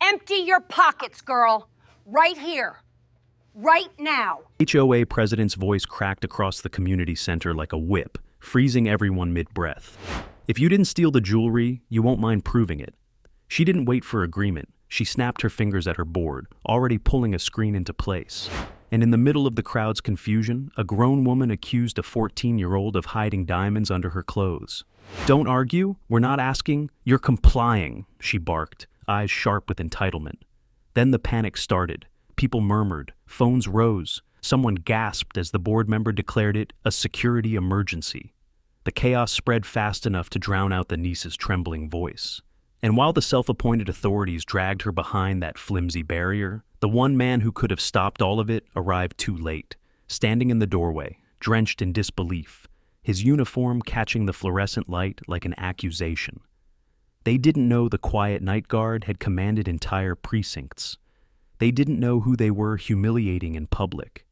Empty your pockets, girl. Right here. Right now. HOA president's voice cracked across the community center like a whip, freezing everyone mid-breath. If you didn't steal the jewelry, you won't mind proving it. She didn't wait for agreement. She snapped her fingers at her board, already pulling a screen into place. And in the middle of the crowd's confusion, a grown woman accused a 14-year-old of hiding diamonds under her clothes. "Don't argue, we're not asking, you're complying," she barked, eyes sharp with entitlement. Then the panic started. People murmured, phones rose, someone gasped as the board member declared it a security emergency. The chaos spread fast enough to drown out the niece's trembling voice. And while the self-appointed authorities dragged her behind that flimsy barrier, the one man who could have stopped all of it arrived too late, standing in the doorway, drenched in disbelief, his uniform catching the fluorescent light like an accusation. They didn't know the quiet night guard had commanded entire precincts. They didn't know who they were humiliating in public.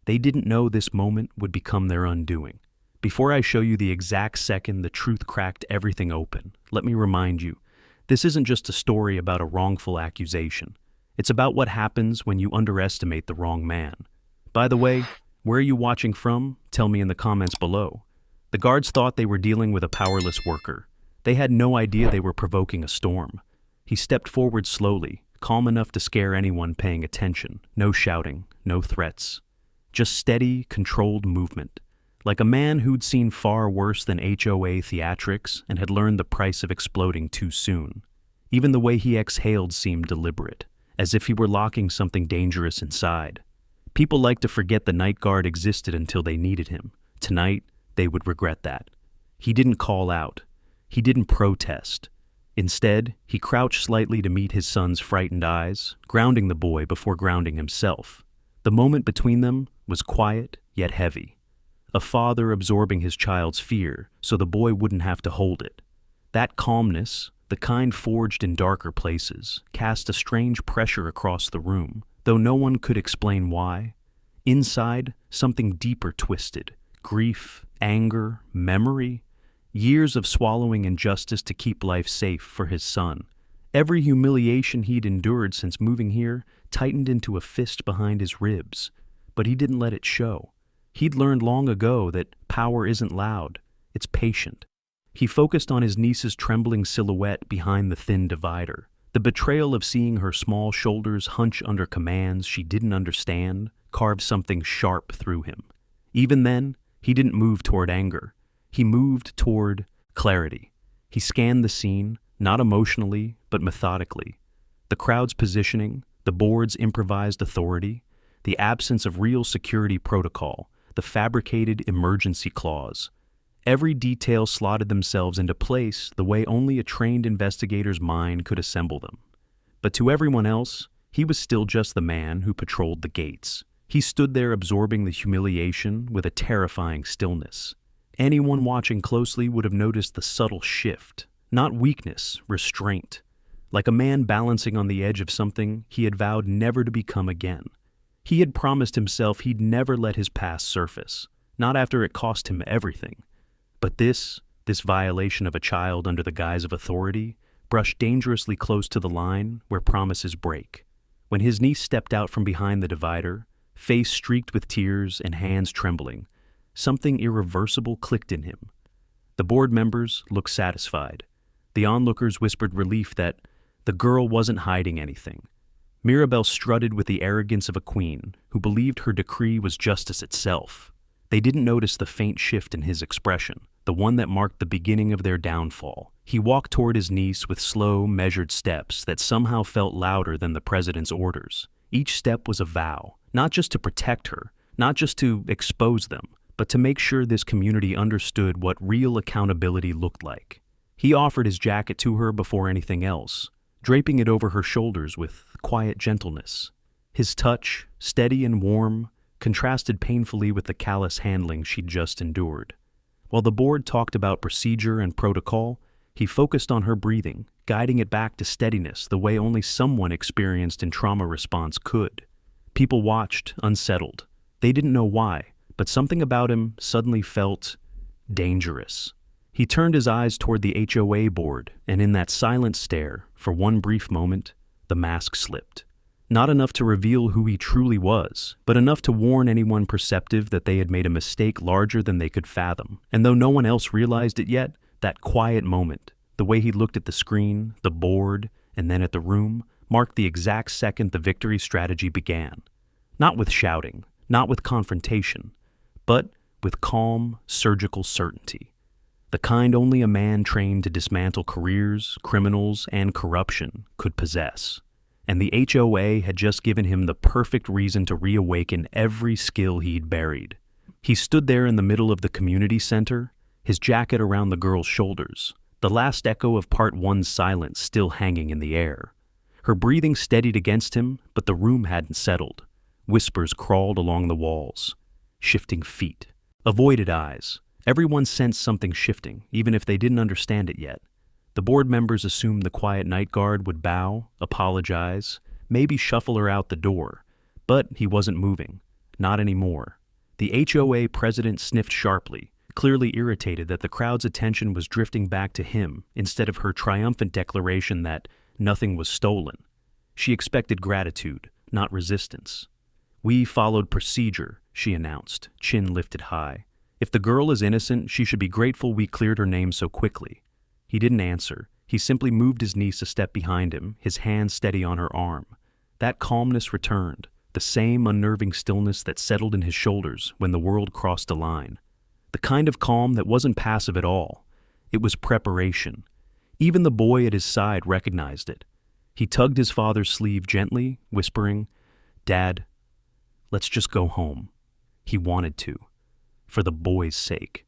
They didn't know this moment would become their undoing. Before I show you the exact second the truth cracked everything open, let me remind you, this isn't just a story about a wrongful accusation. It's about what happens when you underestimate the wrong man. By the way, where are you watching from? Tell me in the comments below. The guards thought they were dealing with a powerless worker. They had no idea they were provoking a storm. He stepped forward slowly, calm enough to scare anyone paying attention. No shouting, no threats. Just steady, controlled movement. Like a man who'd seen far worse than HOA theatrics and had learned the price of exploding too soon. Even the way he exhaled seemed deliberate, as if he were locking something dangerous inside. People like to forget the night guard existed until they needed him. Tonight, they would regret that. He didn't call out. He didn't protest. Instead, he crouched slightly to meet his son's frightened eyes, grounding the boy before grounding himself. The moment between them was quiet yet heavy. A father absorbing his child's fear so the boy wouldn't have to hold it. That calmness, the kind forged in darker places, cast a strange pressure across the room, though no one could explain why. Inside, something deeper twisted. Grief, anger, memory. Years of swallowing injustice to keep life safe for his son. Every humiliation he'd endured since moving here tightened into a fist behind his ribs, but he didn't let it show. He'd learned long ago that power isn't loud, it's patient. He focused on his niece's trembling silhouette behind the thin divider. The betrayal of seeing her small shoulders hunch under commands she didn't understand carved something sharp through him. Even then, he didn't move toward anger. He moved toward clarity. He scanned the scene, not emotionally, but methodically. The crowd's positioning, the board's improvised authority, the absence of real security protocol, the fabricated emergency clause. Every detail slotted themselves into place the way only a trained investigator's mind could assemble them. But to everyone else, he was still just the man who patrolled the gates. He stood there absorbing the humiliation with a terrifying stillness. Anyone watching closely would have noticed the subtle shift, not weakness, restraint, like a man balancing on the edge of something he had vowed never to become again. He had promised himself he'd never let his past surface, not after it cost him everything. But this violation of a child under the guise of authority, brushed dangerously close to the line where promises break. When his niece stepped out from behind the divider, face streaked with tears and hands trembling, something irreversible clicked in him. The board members looked satisfied. The onlookers whispered relief that the girl wasn't hiding anything. Mirabelle strutted with the arrogance of a queen who believed her decree was justice itself. They didn't notice the faint shift in his expression, the one that marked the beginning of their downfall. He walked toward his niece with slow, measured steps that somehow felt louder than the president's orders. Each step was a vow, not just to protect her, not just to expose them, but to make sure this community understood what real accountability looked like. He offered his jacket to her before anything else, draping it over her shoulders with quiet gentleness. His touch, steady and warm, contrasted painfully with the callous handling she'd just endured. While the board talked about procedure and protocol, he focused on her breathing, guiding it back to steadiness the way only someone experienced in trauma response could. People watched, unsettled. They didn't know why, but something about him suddenly felt dangerous. He turned his eyes toward the HOA board, and in that silent stare, for one brief moment, The mask slipped. Not enough to reveal who he truly was, but enough to warn anyone perceptive that they had made a mistake larger than they could fathom. And though no one else realized it yet, that quiet moment, the way he looked at the screen, the board, and then at the room, marked the exact second the victory strategy began. Not with shouting, not with confrontation, but with calm, surgical certainty. The kind only a man trained to dismantle careers, criminals, and corruption could possess. And the HOA had just given him the perfect reason to reawaken every skill he'd buried. He stood there in the middle of the community center, his jacket around the girl's shoulders, the last echo of Part 1's silence still hanging in the air. Her breathing steadied against him, but the room hadn't settled. Whispers crawled along the walls. Shifting feet. Avoided eyes. Everyone sensed something shifting, even if they didn't understand it yet. The board members assumed the quiet night guard would bow, apologize, maybe shuffle her out the door. But he wasn't moving. Not anymore. The HOA president sniffed sharply, clearly irritated that the crowd's attention was drifting back to him instead of her triumphant declaration that nothing was stolen. She expected gratitude, not resistance. "We followed procedure," she announced, chin lifted high. "If the girl is innocent, she should be grateful we cleared her name so quickly." He didn't answer. He simply moved his niece a step behind him, his hand steady on her arm. That calmness returned, the same unnerving stillness that settled in his shoulders when the world crossed a line. The kind of calm that wasn't passive at all. It was preparation. Even the boy at his side recognized it. He tugged his father's sleeve gently, whispering, "Dad, let's just go home." He wanted to. For the boy's sake.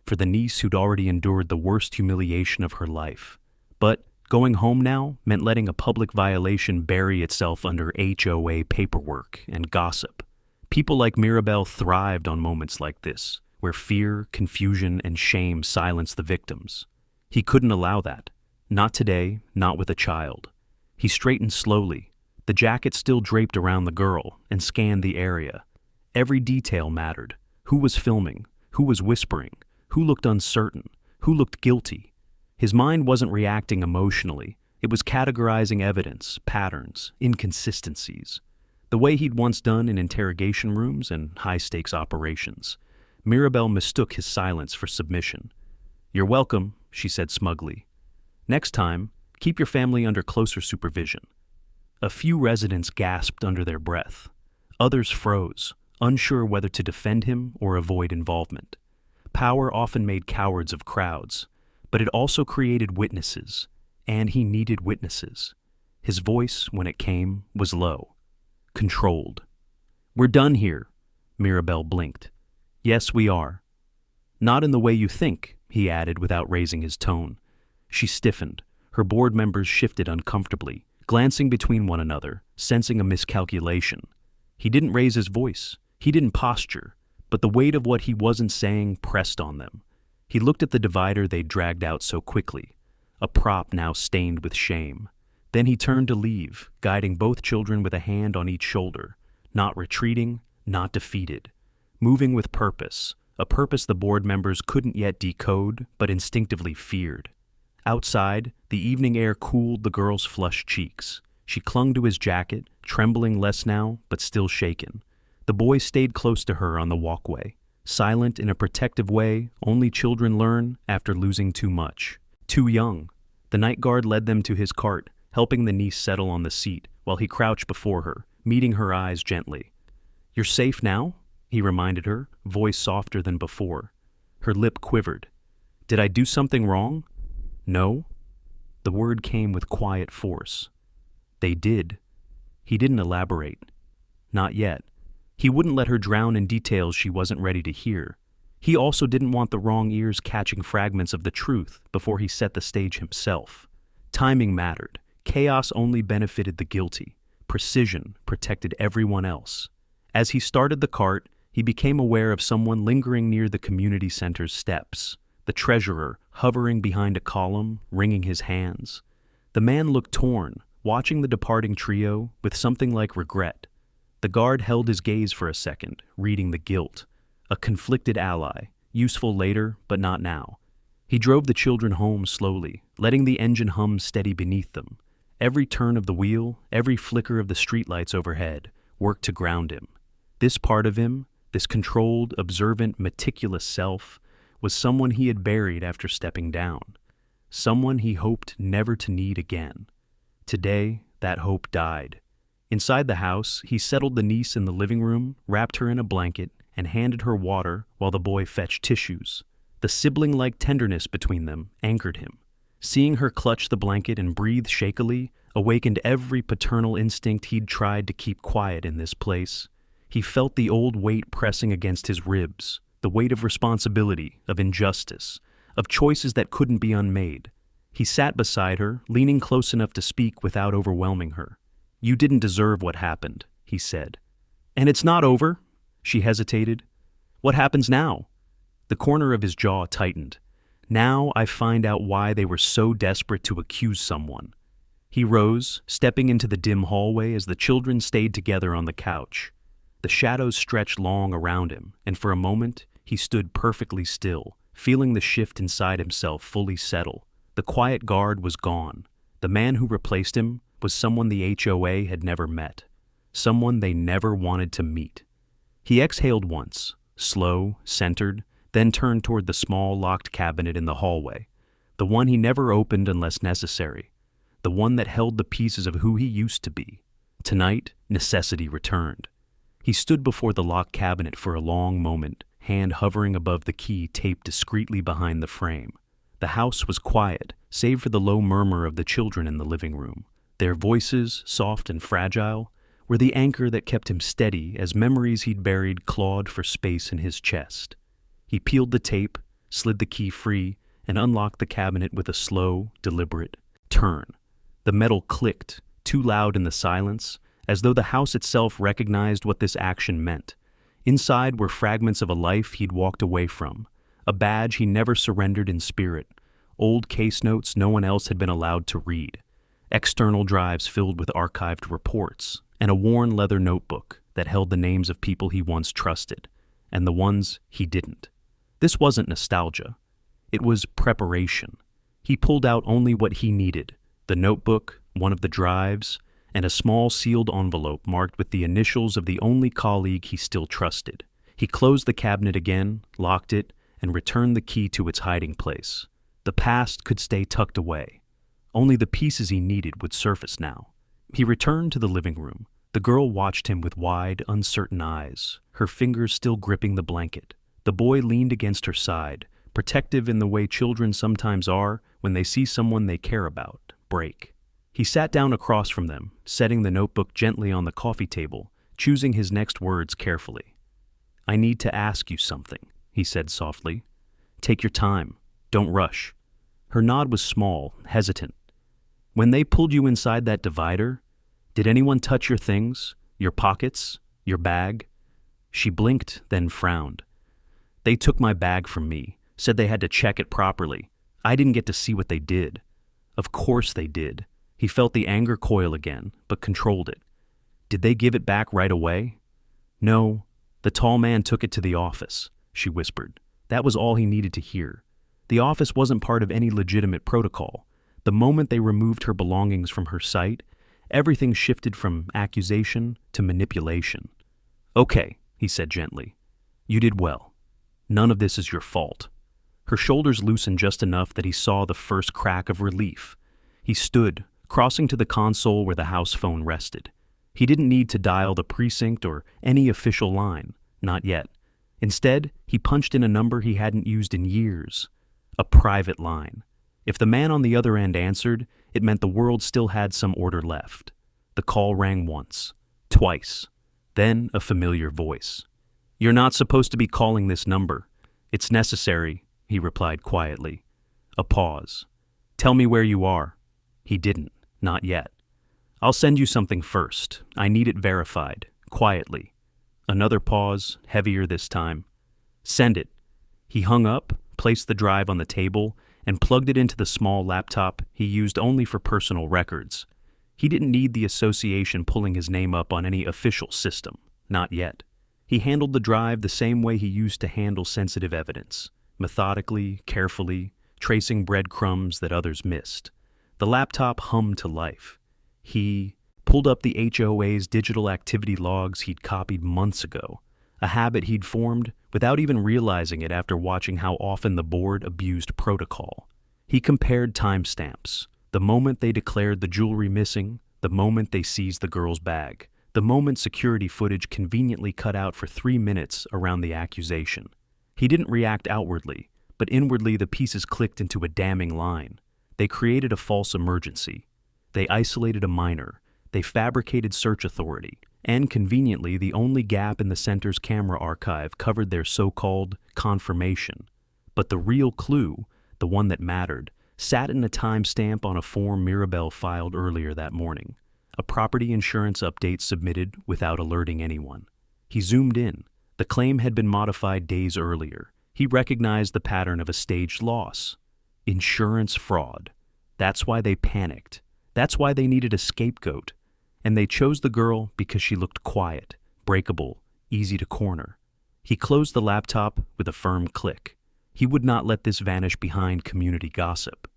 For the niece who'd already endured the worst humiliation of her life. But going home now meant letting a public violation bury itself under HOA paperwork and gossip. People like Mirabelle thrived on moments like this, where fear, confusion, and shame silenced the victims. He couldn't allow that. Not today, not with a child. He straightened slowly, the jacket still draped around the girl, and scanned the area. Every detail mattered. Who was filming? Who was whispering? Who looked uncertain? Who looked guilty? His mind wasn't reacting emotionally. It was categorizing evidence, patterns, inconsistencies. The way he'd once done in interrogation rooms and high-stakes operations. Mirabelle mistook his silence for submission. "You're welcome," she said smugly. "Next time, keep your family under closer supervision." A few residents gasped under their breath. Others froze, unsure whether to defend him or avoid involvement. Power often made cowards of crowds, but it also created witnesses, and he needed witnesses. His voice, when it came, was low, controlled. "We're done here," Mirabelle blinked. "Yes, we are." "Not in the way you think," he added without raising his tone. She stiffened. Her board members shifted uncomfortably, glancing between one another, sensing a miscalculation. He didn't raise his voice. He didn't posture, but the weight of what he wasn't saying pressed on them. He looked at the divider they'd dragged out so quickly, a prop now stained with shame. Then he turned to leave, guiding both children with a hand on each shoulder, not retreating, not defeated, moving with purpose, a purpose the board members couldn't yet decode but instinctively feared. Outside, the evening air cooled the girl's flushed cheeks. She clung to his jacket, trembling less now, but still shaken. The boy stayed close to her on the walkway, silent in a protective way only children learn after losing too much. Too young. The night guard led them to his cart, helping the niece settle on the seat while he crouched before her, meeting her eyes gently. "You're safe now?" he reminded her, voice softer than before. Her lip quivered. "Did I do something wrong?" "No." The word came with quiet force. "They did." He didn't elaborate. Not yet. He wouldn't let her drown in details she wasn't ready to hear. He also didn't want the wrong ears catching fragments of the truth before he set the stage himself. Timing mattered. Chaos only benefited the guilty. Precision protected everyone else. As he started the cart, he became aware of someone lingering near the community center's steps. The treasurer, hovering behind a column, wringing his hands. The man looked torn, watching the departing trio with something like regret. The guard held his gaze for a second, reading the guilt. A conflicted ally, useful later, but not now. He drove the children home slowly, letting the engine hum steady beneath them. Every turn of the wheel, every flicker of the streetlights overhead, worked to ground him. This part of him, this controlled, observant, meticulous self, was someone he had buried after stepping down. Someone he hoped never to need again. Today, that hope died. Inside the house, he settled the niece in the living room, wrapped her in a blanket, and handed her water while the boy fetched tissues. The sibling-like tenderness between them anchored him. Seeing her clutch the blanket and breathe shakily awakened every paternal instinct he'd tried to keep quiet in this place. He felt the old weight pressing against his ribs, the weight of responsibility, of injustice, of choices that couldn't be unmade. He sat beside her, leaning close enough to speak without overwhelming her. "You didn't deserve what happened," he said. "And it's not over?" She hesitated. "What happens now?" The corner of his jaw tightened. "Now I find out why they were so desperate to accuse someone." He rose, stepping into the dim hallway as the children stayed together on the couch. The shadows stretched long around him, and for a moment he stood perfectly still, feeling the shift inside himself fully settle. The quiet guard was gone. The man who replaced him was someone the HOA had never met, someone they never wanted to meet. He exhaled once, slow, centered, then turned toward the small locked cabinet in the hallway, the one he never opened unless necessary, the one that held the pieces of who he used to be. Tonight, necessity returned. He stood before the locked cabinet for a long moment, hand hovering above the key taped discreetly behind the frame. The house was quiet, save for the low murmur of the children in the living room. Their voices, soft and fragile, were the anchor that kept him steady as memories he'd buried clawed for space in his chest. He peeled the tape, slid the key free, and unlocked the cabinet with a slow, deliberate turn. The metal clicked, too loud in the silence, as though the house itself recognized what this action meant. Inside were fragments of a life he'd walked away from, a badge he never surrendered in spirit, old case notes no one else had been allowed to read, external drives filled with archived reports, and a worn leather notebook that held the names of people he once trusted, and the ones he didn't. This wasn't nostalgia. It was preparation. He pulled out only what he needed, the notebook, one of the drives, and a small sealed envelope marked with the initials of the only colleague he still trusted. He closed the cabinet again, locked it, and returned the key to its hiding place. The past could stay tucked away. Only the pieces he needed would surface now. He returned to the living room. The girl watched him with wide, uncertain eyes, her fingers still gripping the blanket. The boy leaned against her side, protective in the way children sometimes are when they see someone they care about break. He sat down across from them, setting the notebook gently on the coffee table, choosing his next words carefully. "I need to ask you something," he said softly. "Take your time. Don't rush." Her nod was small, hesitant. "When they pulled you inside that divider, did anyone touch your things, your pockets, your bag?" She blinked, then frowned. "They took my bag from me, said they had to check it properly. I didn't get to see what they did." "Of course they did." He felt the anger coil again, but controlled it. "Did they give it back right away?" "No, the tall man took it to the office," she whispered. That was all he needed to hear. The office wasn't part of any legitimate protocol. The moment they removed her belongings from her sight, everything shifted from accusation to manipulation. "Okay," he said gently. "You did well. None of this is your fault." Her shoulders loosened just enough that he saw the first crack of relief. He stood, crossing to the console where the house phone rested. He didn't need to dial the precinct or any official line, not yet. Instead, he punched in a number he hadn't used in years, a private line. If the man on the other end answered, it meant the world still had some order left. The call rang once, twice, then a familiar voice. "You're not supposed to be calling this number. It's necessary," he replied quietly. A pause. "Tell me where you are." He didn't, not yet. "I'll send you something first. I need it verified, quietly." Another pause, heavier this time. "Send it." He hung up, placed the drive on the table, and plugged it into the small laptop he used only for personal records. He didn't need the association pulling his name up on any official system, not yet. He handled the drive the same way he used to handle sensitive evidence, methodically, carefully, tracing breadcrumbs that others missed. The laptop hummed to life. He pulled up the HOA's digital activity logs he'd copied months ago, a habit he'd formed without even realizing it after watching how often the board abused protocol. He compared timestamps, the moment they declared the jewelry missing, the moment they seized the girl's bag, the moment security footage conveniently cut out for 3 minutes around the accusation. He didn't react outwardly, but inwardly the pieces clicked into a damning line. They created a false emergency. They isolated a minor. They fabricated search authority. And conveniently, the only gap in the center's camera archive covered their so-called confirmation. But the real clue, the one that mattered, sat in a timestamp on a form Mirabelle filed earlier that morning, a property insurance update submitted without alerting anyone. He zoomed in. The claim had been modified days earlier. He recognized the pattern of a staged loss. Insurance fraud. That's why they panicked. That's why they needed a scapegoat. And they chose the girl because she looked quiet, breakable, easy to corner. He closed the laptop with a firm click. He would not let this vanish behind community gossip.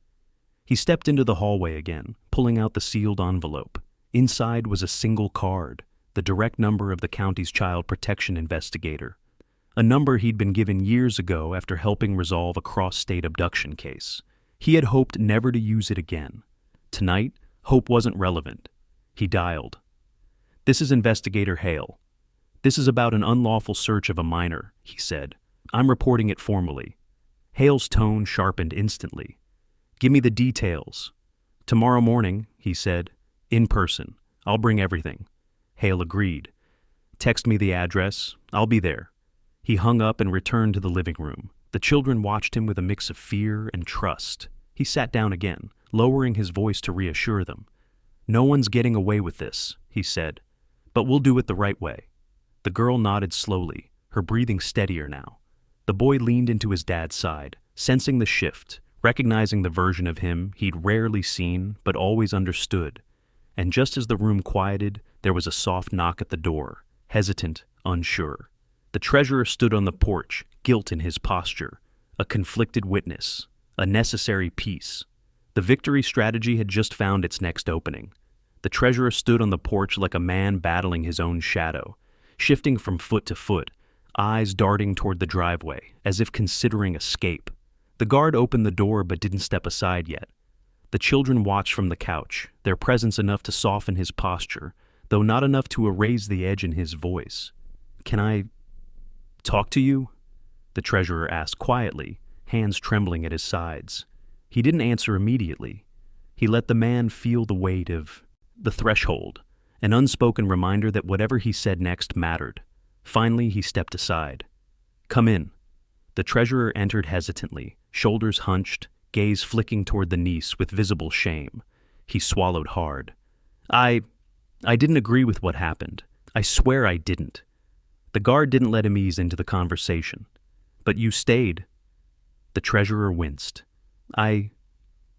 He stepped into the hallway again, pulling out the sealed envelope. Inside was a single card, the direct number of the county's child protection investigator, a number he'd been given years ago after helping resolve a cross-state abduction case. He had hoped never to use it again. Tonight, hope wasn't relevant. He dialed. "This is Investigator Hale. This is about an unlawful search of a minor," he said. "I'm reporting it formally." Hale's tone sharpened instantly. "Give me the details." "Tomorrow morning," he said. "In person. I'll bring everything." Hale agreed. "Text me the address. I'll be there." He hung up and returned to the living room. The children watched him with a mix of fear and trust. He sat down again, lowering his voice to reassure them. "No one's getting away with this," he said, "but we'll do it the right way." The girl nodded slowly, her breathing steadier now. The boy leaned into his dad's side, sensing the shift, recognizing the version of him he'd rarely seen but always understood. And just as the room quieted, there was a soft knock at the door, hesitant, unsure. The treasurer stood on the porch, guilt in his posture, a conflicted witness, a necessary piece. The victory strategy had just found its next opening. The treasurer stood on the porch like a man battling his own shadow, shifting from foot to foot, eyes darting toward the driveway, as if considering escape. The guard opened the door but didn't step aside yet. The children watched from the couch, their presence enough to soften his posture, though not enough to erase the edge in his voice. "Can I talk to you?" the treasurer asked quietly, hands trembling at his sides. He didn't answer immediately. He let the man feel the weight of the threshold, an unspoken reminder that whatever he said next mattered. Finally, he stepped aside. "Come in." The treasurer entered hesitantly, shoulders hunched, gaze flicking toward the niece with visible shame. He swallowed hard. I didn't agree with what happened. I swear I didn't." The guard didn't let him ease into the conversation. "But you stayed." The treasurer winced.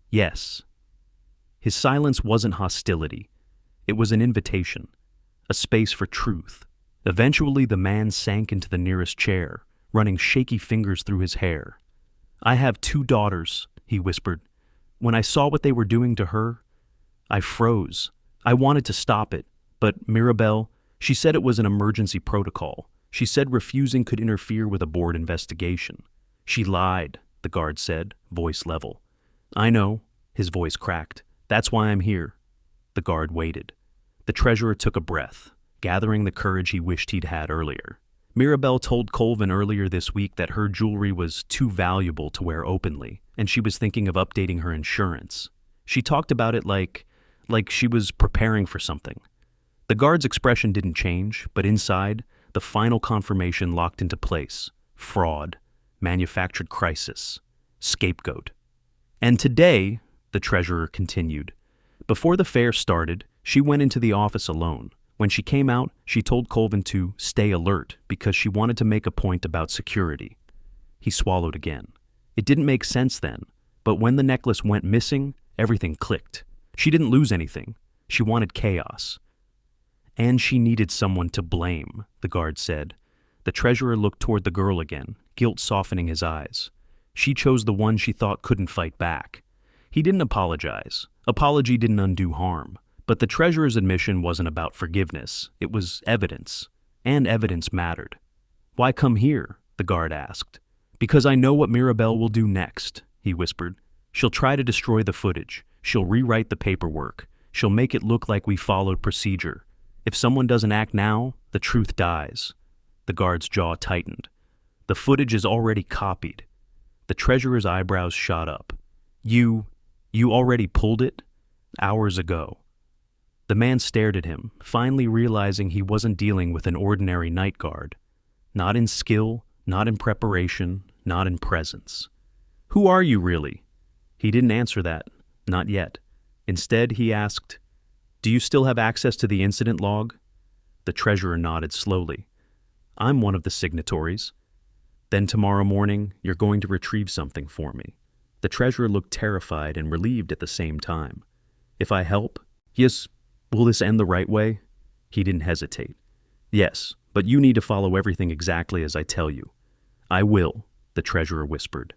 Yes." His silence wasn't hostility. It was an invitation, a space for truth. Eventually, the man sank into the nearest chair, running shaky fingers through his hair. "I have 2 daughters," he whispered. "When I saw what they were doing to her, I froze. I wanted to stop it, but Mirabelle, she said it was an emergency protocol. She said refusing could interfere with a board investigation." "She lied," the guard said, voice level. "I know," his voice cracked. "That's why I'm here." The guard waited. The treasurer took a breath, gathering the courage he wished he'd had earlier. Mirabelle told Colvin earlier this week that her jewelry was too valuable to wear openly, and she was thinking of updating her insurance. She talked about it like she was preparing for something. The guard's expression didn't change, but inside, the final confirmation locked into place. Fraud, manufactured crisis, scapegoat. "And today," the treasurer continued, "before the fair started, she went into the office alone. When she came out, she told Colvin to stay alert because she wanted to make a point about security." He swallowed again. It didn't make sense then, but when the necklace went missing, everything clicked. She didn't lose anything. She wanted chaos. "And she needed someone to blame," the guard said. The treasurer looked toward the girl again, guilt softening his eyes. She chose the one she thought couldn't fight back. He didn't apologize. Apology didn't undo harm. But the treasurer's admission wasn't about forgiveness. It was evidence, and evidence mattered. "Why come here?" the guard asked. "Because I know what Mirabelle will do next," he whispered. "She'll try to destroy the footage. She'll rewrite the paperwork. She'll make it look like we followed procedure. If someone doesn't act now, the truth dies." The guard's jaw tightened. "The footage is already copied." The treasurer's eyebrows shot up. You already pulled it?" "Hours ago." The man stared at him, finally realizing he wasn't dealing with an ordinary night guard. Not in skill, not in preparation, not in presence. "Who are you really?" He didn't answer that, not yet. Instead, he asked, "Do you still have access to the incident log?" The treasurer nodded slowly. "I'm one of the signatories." "Then tomorrow morning, you're going to retrieve something for me." The treasurer looked terrified and relieved at the same time. "If I help? Yes. Will this end the right way?" He didn't hesitate. "Yes, but you need to follow everything exactly as I tell you." "I will," the treasurer whispered.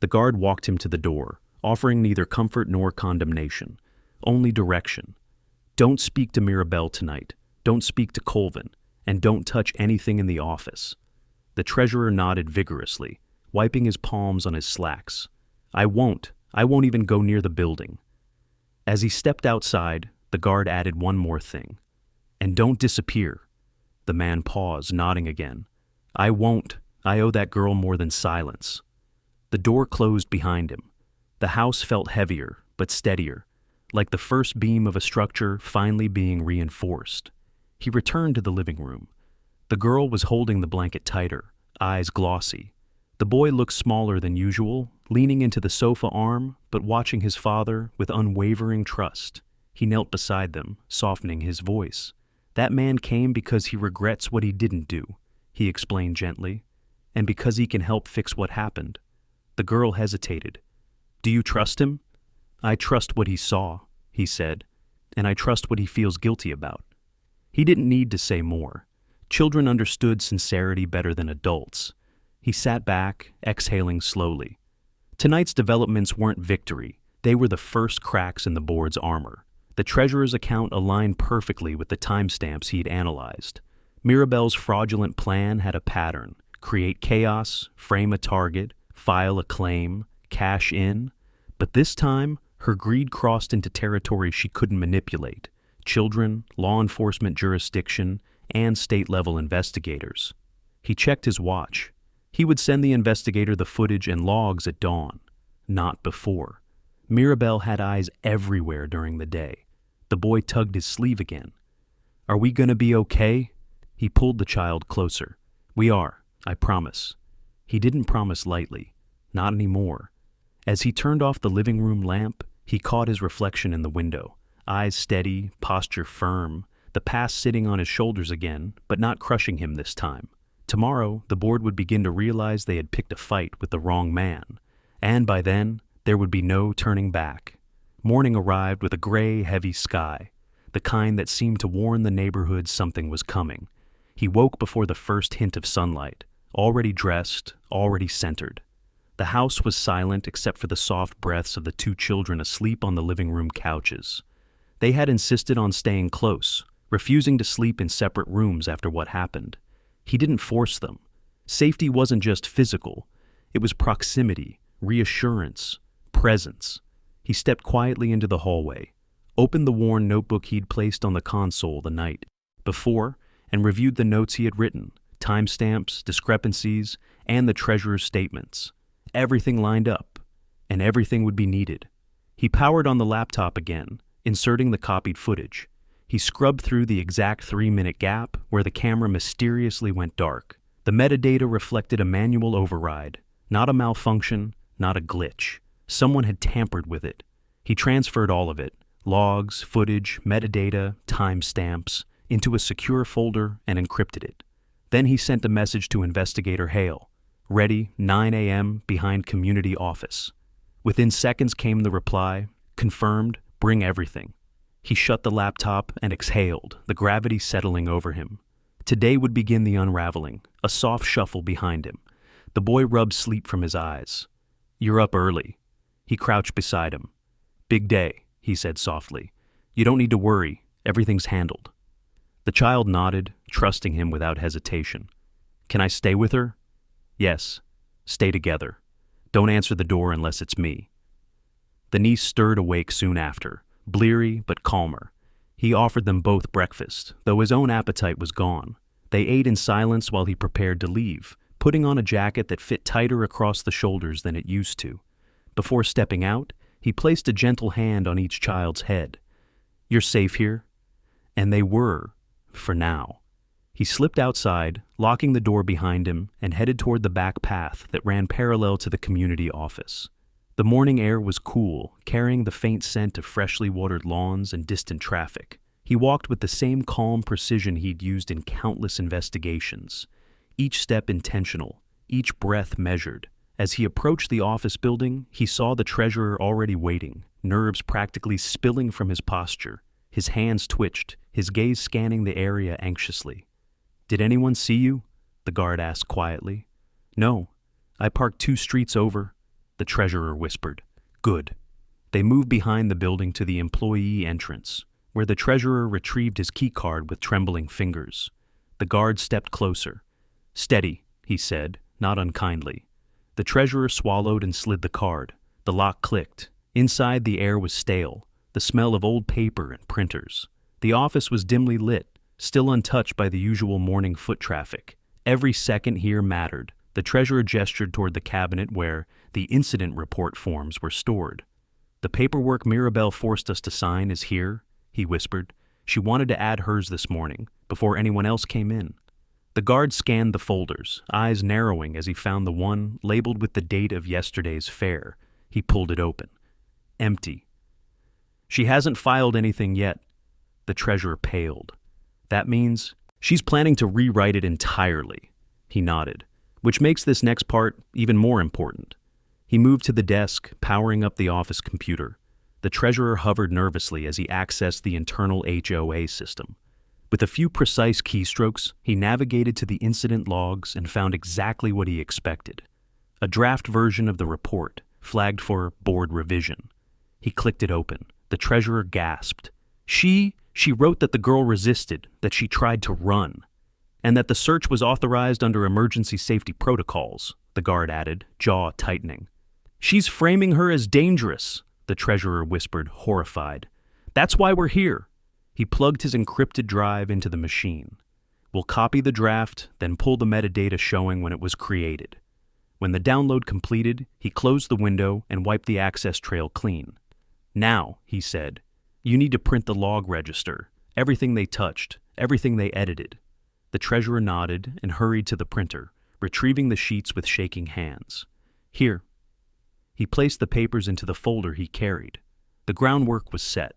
The guard walked him to the door, offering neither comfort nor condemnation, only direction. "Don't speak to Mirabelle tonight. Don't speak to Colvin. And don't touch anything in the office." The treasurer nodded vigorously, wiping his palms on his slacks. I won't even go near the building." As he stepped outside, the guard added one more thing. "And don't disappear." The man paused, nodding again. "I won't. I owe that girl more than silence." The door closed behind him. The house felt heavier, but steadier, like the first beam of a structure finally being reinforced. He returned to the living room. The girl was holding the blanket tighter, eyes glossy. The boy looked smaller than usual, leaning into the sofa arm, but watching his father with unwavering trust. He knelt beside them, softening his voice. "That man came because he regrets what he didn't do," he explained gently, "and because he can help fix what happened." The girl hesitated. "Do you trust him?" "I trust what he saw," he said, "and I trust what he feels guilty about." He didn't need to say more. Children understood sincerity better than adults. He sat back, exhaling slowly. Tonight's developments weren't victory. They were the first cracks in the board's armor. The treasurer's account aligned perfectly with the timestamps he'd analyzed. Mirabelle's fraudulent plan had a pattern: create chaos, frame a target, file a claim, cash in. But this time, her greed crossed into territory she couldn't manipulate: children, law enforcement jurisdiction, and state-level investigators. He checked his watch. He would send the investigator the footage and logs at dawn, not before. Mirabelle had eyes everywhere during the day. The boy tugged his sleeve again. "Are we gonna be okay?" He pulled the child closer. "We are, I promise." He didn't promise lightly. Not anymore. As he turned off the living room lamp, he caught his reflection in the window. Eyes steady, posture firm, the past sitting on his shoulders again, but not crushing him this time. Tomorrow, the board would begin to realize they had picked a fight with the wrong man, and by then, there would be no turning back. Morning arrived with a gray, heavy sky, the kind that seemed to warn the neighborhood something was coming. He woke before the first hint of sunlight, already dressed, already centered. The house was silent except for the soft breaths of the two children asleep on the living room couches. They had insisted on staying close, refusing to sleep in separate rooms after what happened. He didn't force them. Safety wasn't just physical. It was proximity, reassurance, presence. He stepped quietly into the hallway, opened the worn notebook he'd placed on the console the night before, and reviewed the notes he had written, timestamps, discrepancies, and the treasurer's statements. Everything lined up, and everything would be needed. He powered on the laptop again, inserting the copied footage. He scrubbed through the exact 3-minute gap where the camera mysteriously went dark. The metadata reflected a manual override, not a malfunction, not a glitch. Someone had tampered with it. He transferred all of it, logs, footage, metadata, timestamps, into a secure folder and encrypted it. Then he sent a message to Investigator Hale. Ready, 9 a.m., behind community office. Within seconds came the reply, confirmed, bring everything. He shut the laptop and exhaled, the gravity settling over him. Today would begin the unraveling, a soft shuffle behind him. The boy rubbed sleep from his eyes. "You're up early." He crouched beside him. "Big day," he said softly. You don't need to worry. Everything's handled. The child nodded, trusting him without hesitation. Can I stay with her? Yes. Stay together. Don't answer the door unless it's me. The niece stirred awake soon after, bleary but calmer. He offered them both breakfast, though his own appetite was gone. They ate in silence while he prepared to leave, putting on a jacket that fit tighter across the shoulders than it used to. Before stepping out, he placed a gentle hand on each child's head. You're safe here? And they were, for now. He slipped outside, locking the door behind him, and headed toward the back path that ran parallel to the community office. The morning air was cool, carrying the faint scent of freshly watered lawns and distant traffic. He walked with the same calm precision he'd used in countless investigations, each step intentional, each breath measured. As he approached the office building, he saw the treasurer already waiting, nerves practically spilling from his posture. His hands twitched, his gaze scanning the area anxiously. Did anyone see you? The guard asked quietly. No. I parked 2 streets over, the treasurer whispered. Good. They moved behind the building to the employee entrance, where the treasurer retrieved his key card with trembling fingers. The guard stepped closer. Steady, he said, not unkindly. The treasurer swallowed and slid the card. The lock clicked. Inside, the air was stale, the smell of old paper and printers. The office was dimly lit, still untouched by the usual morning foot traffic. Every second here mattered. The treasurer gestured toward the cabinet where the incident report forms were stored. The paperwork Mirabelle forced us to sign is here, he whispered. She wanted to add hers this morning, before anyone else came in. The guard scanned the folders, eyes narrowing as he found the one labeled with the date of yesterday's fare. He pulled it open. Empty. She hasn't filed anything yet. The treasurer paled. That means she's planning to rewrite it entirely. He nodded, which makes this next part even more important. He moved to the desk, powering up the office computer. The treasurer hovered nervously as he accessed the internal HOA system. With a few precise keystrokes, he navigated to the incident logs and found exactly what he expected. A draft version of the report, flagged for board revision. He clicked it open. The treasurer gasped. She wrote that the girl resisted, that she tried to run, and that the search was authorized under emergency safety protocols, the guard added, jaw tightening. She's framing her as dangerous, the treasurer whispered, horrified. That's why we're here. He plugged his encrypted drive into the machine. We'll copy the draft, then pull the metadata showing when it was created. When the download completed, he closed the window and wiped the access trail clean. Now, he said, you need to print the log register, everything they touched, everything they edited. The treasurer nodded and hurried to the printer, retrieving the sheets with shaking hands. Here. He placed the papers into the folder he carried. The groundwork was set.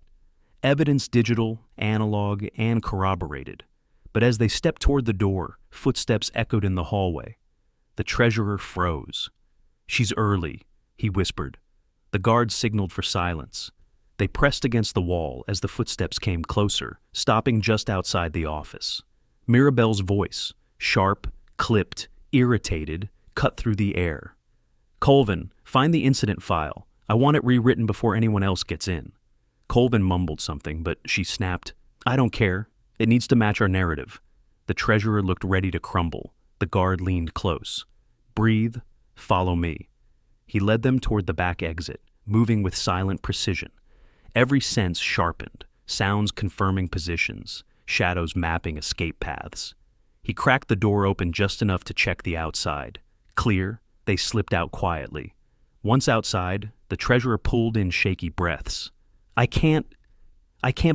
Evidence digital, analog, and corroborated. But as they stepped toward the door, footsteps echoed in the hallway. The treasurer froze. She's early, he whispered. The guard signaled for silence. They pressed against the wall as the footsteps came closer, stopping just outside the office. Mirabelle's voice, sharp, clipped, irritated, cut through the air. Colvin, find the incident file. I want it rewritten before anyone else gets in. Colvin mumbled something, but she snapped, I don't care. It needs to match our narrative. The treasurer looked ready to crumble. The guard leaned close. Breathe. Follow me. He led them toward the back exit, moving with silent precision. Every sense sharpened, sounds confirming positions, shadows mapping escape paths. He cracked the door open just enough to check the outside. Clear, they slipped out quietly. Once outside, the treasurer pulled in shaky breaths. I can't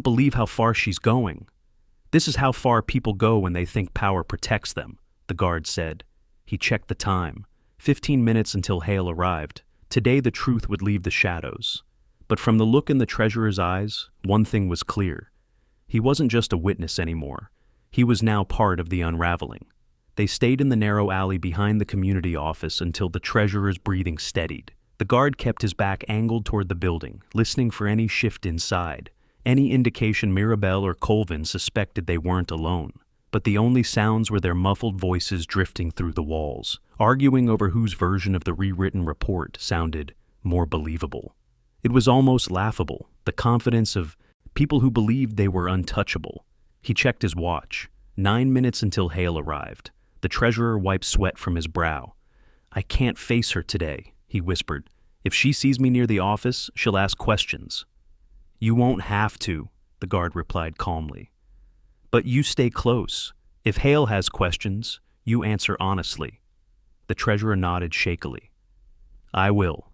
believe how far she's going. This is how far people go when they think power protects them, the guard said. He checked the time. 15 minutes until Hale arrived. Today the truth would leave the shadows. But from the look in the treasurer's eyes, one thing was clear. He wasn't just a witness anymore. He was now part of the unraveling. They stayed in the narrow alley behind the community office until the treasurer's breathing steadied. The guard kept his back angled toward the building, listening for any shift inside, any indication Mirabelle or Colvin suspected they weren't alone. But the only sounds were their muffled voices drifting through the walls, arguing over whose version of the rewritten report sounded more believable. It was almost laughable, the confidence of people who believed they were untouchable. He checked his watch. 9 minutes until Hale arrived. The treasurer wiped sweat from his brow. "I can't face her today," he whispered. "If she sees me near the office, she'll ask questions." "You won't have to," the guard replied calmly. "But you stay close. If Hale has questions, you answer honestly." The treasurer nodded shakily. "I will."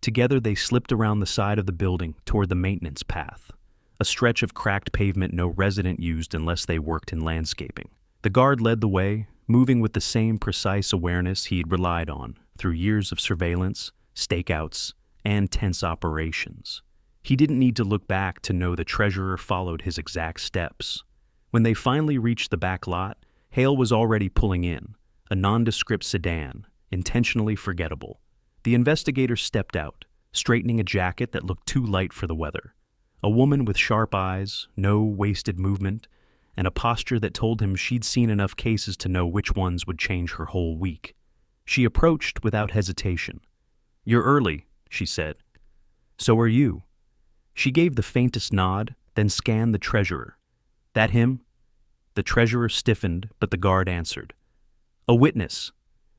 Together they slipped around the side of the building toward the maintenance path, a stretch of cracked pavement no resident used unless they worked in landscaping. The guard led the way, moving with the same precise awareness he'd relied on through years of surveillance, stakeouts, and tense operations. He didn't need to look back to know the treasurer followed his exact steps. When they finally reached the back lot, Hale was already pulling in, a nondescript sedan, intentionally forgettable. The investigator stepped out, straightening a jacket that looked too light for the weather. A woman with sharp eyes, no wasted movement, and a posture that told him she'd seen enough cases to know which ones would change her whole week. She approached without hesitation. "You're early," she said. "So are you." She gave the faintest nod, then scanned the treasurer. "That him?" The treasurer stiffened, but the guard answered. "A witness."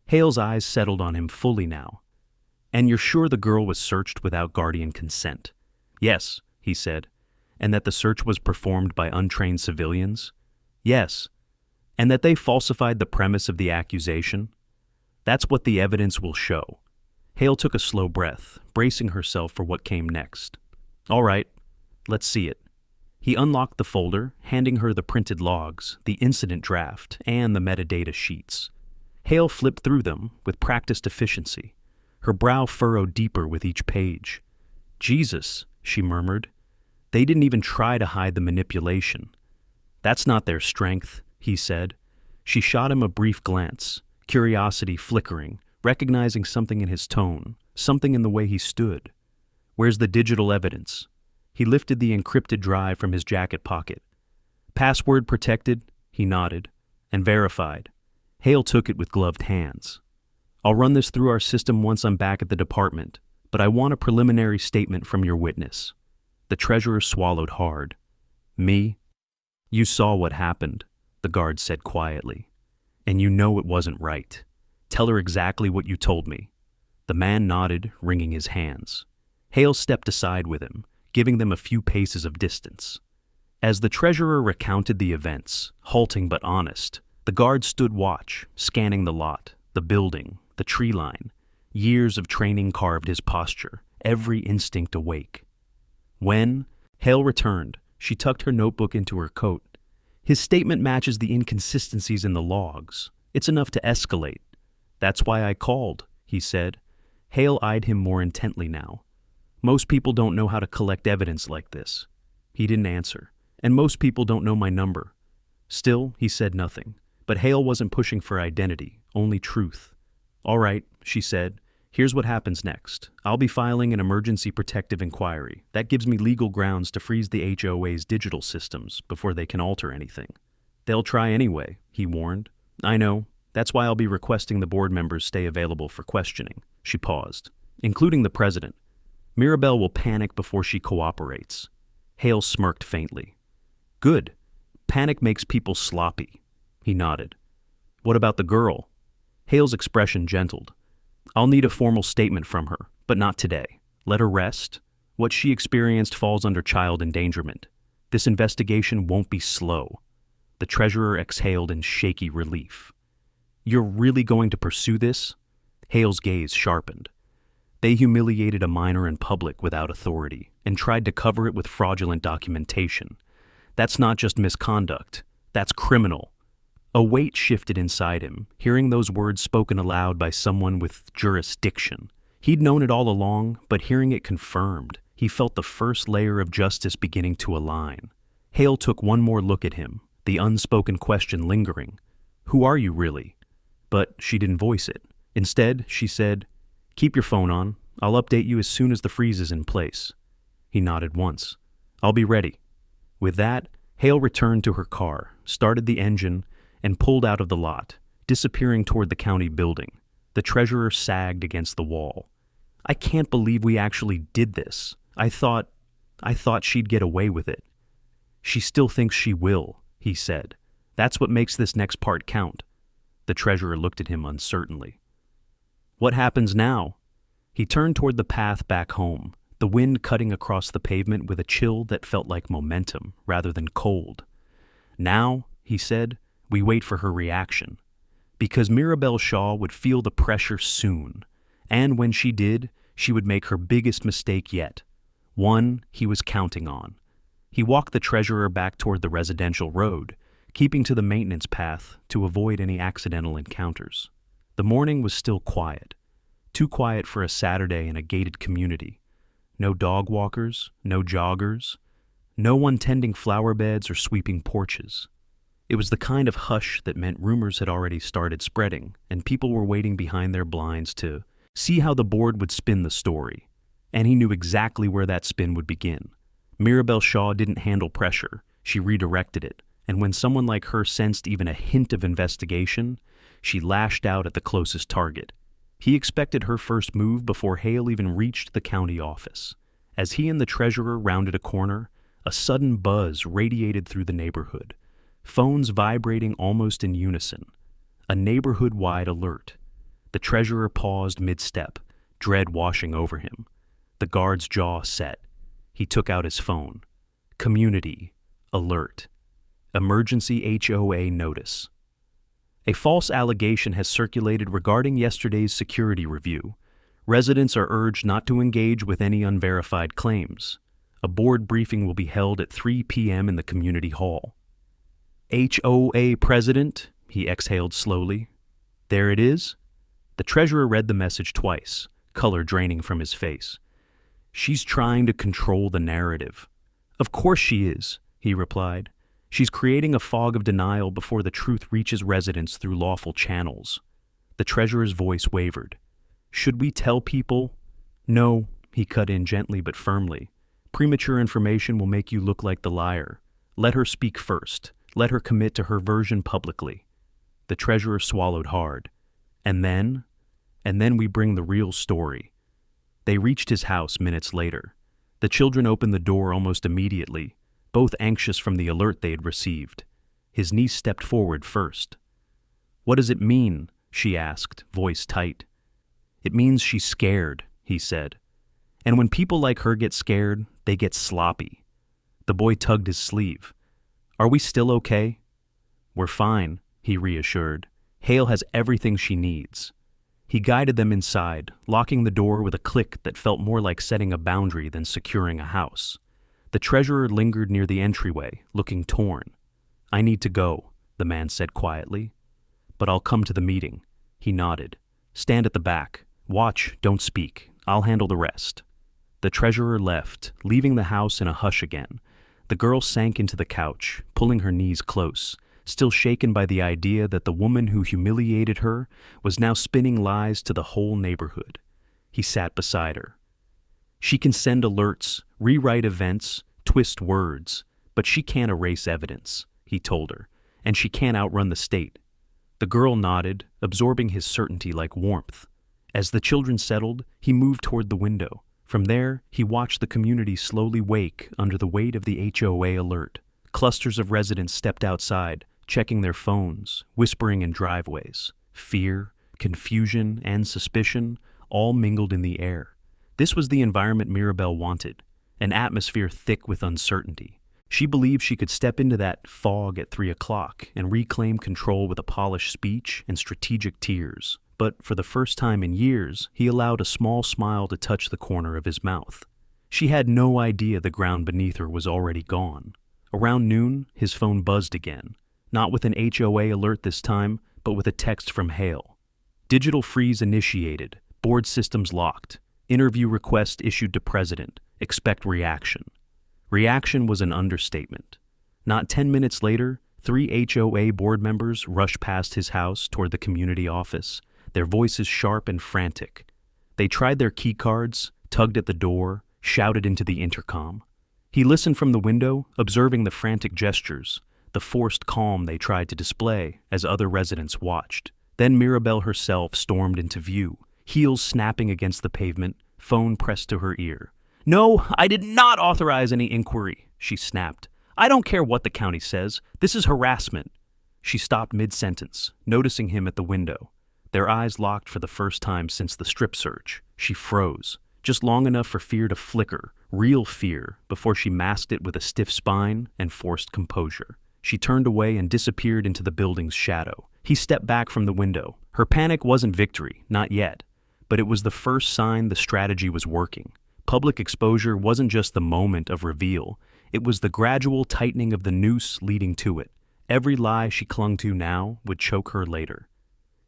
Hale's eyes settled on him fully now. "And you're sure the girl was searched without guardian consent?" "Yes," he said. "And that the search was performed by untrained civilians?" "Yes." "And that they falsified the premise of the accusation?" "That's what the evidence will show." Hale took a slow breath, bracing herself for what came next. "All right, let's see it." He unlocked the folder, handing her the printed logs, the incident draft, and the metadata sheets. Hale flipped through them with practiced efficiency, her brow furrowed deeper with each page. "Jesus," she murmured. "They didn't even try to hide the manipulation." "That's not their strength," he said. She shot him a brief glance, curiosity flickering, recognizing something in his tone, something in the way he stood. "Where's the digital evidence?" He lifted the encrypted drive from his jacket pocket. "Password protected?" He nodded. "And verified." Hale took it with gloved hands. "I'll run this through our system once I'm back at the department, but I want a preliminary statement from your witness." The treasurer swallowed hard. "Me?" "You saw what happened," the guard said quietly. "And you know it wasn't right. Tell her exactly what you told me." The man nodded, wringing his hands. Hale stepped aside with him, giving them a few paces of distance. As the treasurer recounted the events, halting but honest, the guard stood watch, scanning the lot, the building, the tree line. Years of training carved his posture, every instinct awake. When Hale returned, she tucked her notebook into her coat. "His statement matches the inconsistencies in the logs. It's enough to escalate." "That's why I called," he said. Hale eyed him more intently now. "Most people don't know how to collect evidence like this." He didn't answer. "And most people don't know my number." Still, he said nothing. But Hale wasn't pushing for identity, only truth. "All right," she said. "Here's what happens next. I'll be filing an emergency protective inquiry. That gives me legal grounds to freeze the HOA's digital systems before they can alter anything." "They'll try anyway," he warned. "I know. That's why I'll be requesting the board members stay available for questioning." She paused. "Including the president. Mirabelle will panic before she cooperates." Hale smirked faintly. "Good. Panic makes people sloppy." He nodded. "What about the girl?" Hale's expression gentled. "I'll need a formal statement from her, but not today. Let her rest. What she experienced falls under child endangerment. This investigation won't be slow." The treasurer exhaled in shaky relief. "You're really going to pursue this?" Hale's gaze sharpened. "They humiliated a minor in public without authority and tried to cover it with fraudulent documentation. That's not just misconduct. That's criminal." A weight shifted inside him, hearing those words spoken aloud by someone with jurisdiction. He'd known it all along, but hearing it confirmed, he felt the first layer of justice beginning to align. Hale took one more look at him, the unspoken question lingering. "Who are you really?" But she didn't voice it. Instead, she said, "Keep your phone on. I'll update you as soon as the freeze is in place." He nodded once. "I'll be ready." With that, Hale returned to her car, started the engine, and pulled out of the lot, disappearing toward the county building. The treasurer sagged against the wall. "I can't believe we actually did this. I thought..." I thought she'd get away with it." "She still thinks she will," he said. "That's what makes this next part count." The treasurer looked at him uncertainly. "What happens now?" He turned toward the path back home, the wind cutting across the pavement with a chill that felt like momentum rather than cold. "Now," he said, "we wait for her reaction. Because Mirabelle Shaw would feel the pressure soon, and when she did, she would make her biggest mistake yet, one he was counting on." He walked the treasurer back toward the residential road, keeping to the maintenance path to avoid any accidental encounters. The morning was still quiet, too quiet for a Saturday in a gated community. No dog walkers, no joggers, no one tending flower beds or sweeping porches. It was the kind of hush that meant rumors had already started spreading, and people were waiting behind their blinds to see how the board would spin the story. And he knew exactly where that spin would begin. Mirabelle Shaw didn't handle pressure, she redirected it, and when someone like her sensed even a hint of investigation, she lashed out at the closest target. He expected her first move before Hale even reached the county office. As he and the treasurer rounded a corner, a sudden buzz radiated through the neighborhood, phones vibrating almost in unison. A neighborhood-wide alert. The treasurer paused mid-step, dread washing over him. The guard's jaw set. He took out his phone. Community. Alert. Emergency HOA notice. A false allegation has circulated regarding yesterday's security review. Residents are urged not to engage with any unverified claims. A board briefing will be held at 3 p.m. in the community hall. HOA President, he exhaled slowly. There it is. The treasurer read the message twice, color draining from his face. She's trying to control the narrative. Of course she is, he replied. She's creating a fog of denial before the truth reaches residents through lawful channels. The treasurer's voice wavered. Should we tell people? No, he cut in gently but firmly. Premature information will make you look like the liar. Let her speak first. Let her commit to her version publicly. The treasurer swallowed hard. And then we bring the real story. They reached his house minutes later. The children opened the door almost immediately, both anxious from the alert they had received. His niece stepped forward first. What does it mean? She asked, voice tight. It means she's scared, he said. And when people like her get scared, they get sloppy. The boy tugged his sleeve. Are we still okay? We're fine, he reassured. Hale has everything she needs. He guided them inside, locking the door with a click that felt more like setting a boundary than securing a house. The treasurer lingered near the entryway, looking torn. I need to go, the man said quietly. But I'll come to the meeting. He nodded. Stand at the back. Watch, don't speak. I'll handle the rest. The treasurer left, leaving the house in a hush again. The girl sank into the couch, pulling her knees close, still shaken by the idea that the woman who humiliated her was now spinning lies to the whole neighborhood. He sat beside her. She can send alerts, rewrite events, twist words, but she can't erase evidence, he told her, and she can't outrun the state. The girl nodded, absorbing his certainty like warmth. As the children settled, he moved toward the window. From there, he watched the community slowly wake under the weight of the HOA alert. Clusters of residents stepped outside, checking their phones, whispering in driveways. Fear, confusion, and suspicion all mingled in the air. This was the environment Mirabelle wanted, an atmosphere thick with uncertainty. She believed she could step into that fog at 3 o'clock and reclaim control with a polished speech and strategic tears. But for the first time in years, he allowed a small smile to touch the corner of his mouth. She had no idea the ground beneath her was already gone. Around noon, his phone buzzed again, not with an HOA alert this time, but with a text from Hale. Digital freeze initiated, board systems locked, interview request issued to president, expect reaction. Reaction was an understatement. Not 10 minutes later, 3 HOA board members rushed past his house toward the community office, their voices sharp and frantic. They tried their key cards, tugged at the door, shouted into the intercom. He listened from the window, observing the frantic gestures, the forced calm they tried to display as other residents watched. Then Mirabelle herself stormed into view, heels snapping against the pavement, phone pressed to her ear. "No, I did not authorize any inquiry," she snapped. "I don't care what the county says. This is harassment." She stopped mid-sentence, noticing him at the window. Their eyes locked for the first time since the strip search. She froze, just long enough for fear to flicker, real fear, before she masked it with a stiff spine and forced composure. She turned away and disappeared into the building's shadow. He stepped back from the window. Her panic wasn't victory, not yet, but it was the first sign the strategy was working. Public exposure wasn't just the moment of reveal, it was the gradual tightening of the noose leading to it. Every lie she clung to now would choke her later.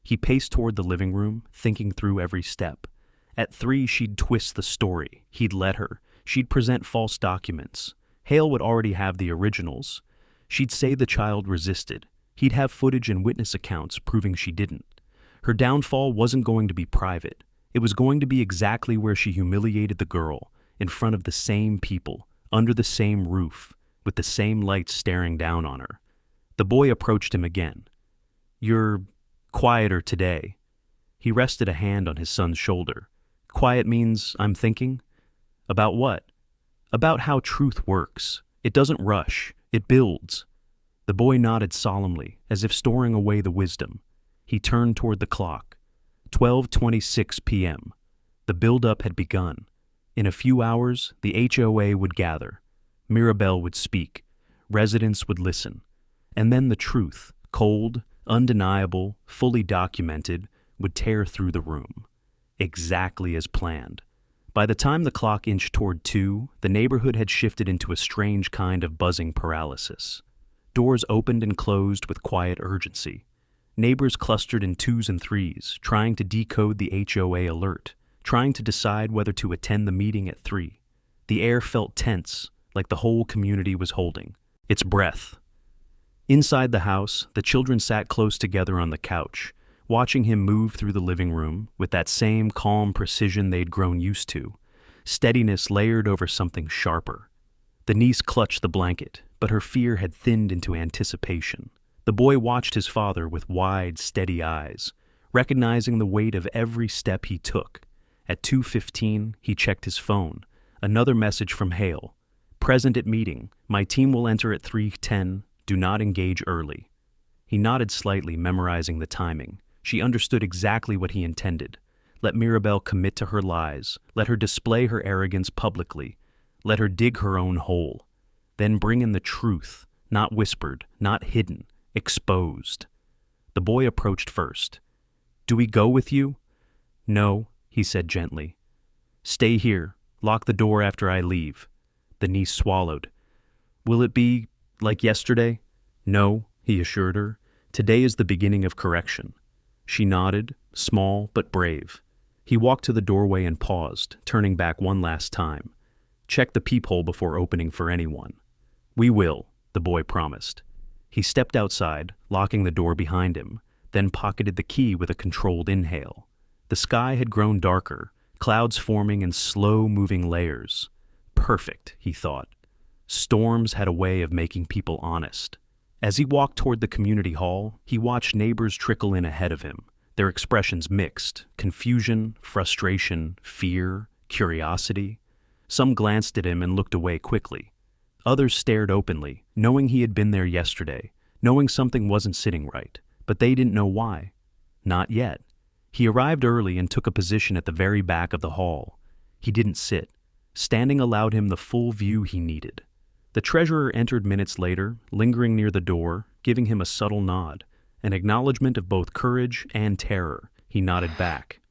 He paced toward the living room, thinking through every step. At 3, she'd twist the story. He'd let her. She'd present false documents. Hale would already have the originals. She'd say the child resisted. He'd have footage and witness accounts proving she didn't. Her downfall wasn't going to be private. It was going to be exactly where she humiliated the girl, in front of the same people, under the same roof, with the same lights staring down on her. The boy approached him again. "You're quieter today." He rested a hand on his son's shoulder. "Quiet means I'm thinking?" "About what?" "About how truth works. It doesn't rush. It builds." The boy nodded solemnly, as if storing away the wisdom. He turned toward the clock. 12:26 p.m. The build-up had begun. In a few hours, the HOA would gather. Mirabelle would speak. Residents would listen. And then the truth, cold, undeniable, fully documented, would tear through the room. Exactly as planned. By the time the clock inched toward 2, the neighborhood had shifted into a strange kind of buzzing paralysis. Doors opened and closed with quiet urgency. Neighbors clustered in 2s and 3s, trying to decode the HOA alert, trying to decide whether to attend the meeting at 3. The air felt tense, like the whole community was holding its breath. Inside the house, the children sat close together on the couch, watching him move through the living room with that same calm precision they'd grown used to, steadiness layered over something sharper. The niece clutched the blanket, but her fear had thinned into anticipation. The boy watched his father with wide, steady eyes, recognizing the weight of every step he took. At 2:15, he checked his phone. Another message from Hale. "Present at meeting. My team will enter at 3:10. Do not engage early." He nodded slightly, memorizing the timing. She understood exactly what he intended. Let Mirabelle commit to her lies. Let her display her arrogance publicly. Let her dig her own hole. Then bring in the truth, not whispered, not hidden, exposed. The boy approached first. "Do we go with you?" "No," he said gently. "Stay here. Lock the door after I leave." The niece swallowed. "Will it be like yesterday?" "No," he assured her. "Today is the beginning of correction." She nodded, small but brave. He walked to the doorway and paused, turning back one last time. "Check the peephole before opening for anyone." "We will," the boy promised. He stepped outside, locking the door behind him, then pocketed the key with a controlled inhale. The sky had grown darker, clouds forming in slow-moving layers. Perfect, he thought. Storms had a way of making people honest. As he walked toward the community hall, he watched neighbors trickle in ahead of him, their expressions mixed: confusion, frustration, fear, curiosity. Some glanced at him and looked away quickly. Others stared openly, knowing he had been there yesterday, knowing something wasn't sitting right, but they didn't know why. Not yet. He arrived early and took a position at the very back of the hall. He didn't sit. Standing allowed him the full view he needed. The treasurer entered minutes later, lingering near the door, giving him a subtle nod, an acknowledgement of both courage and terror. He nodded back.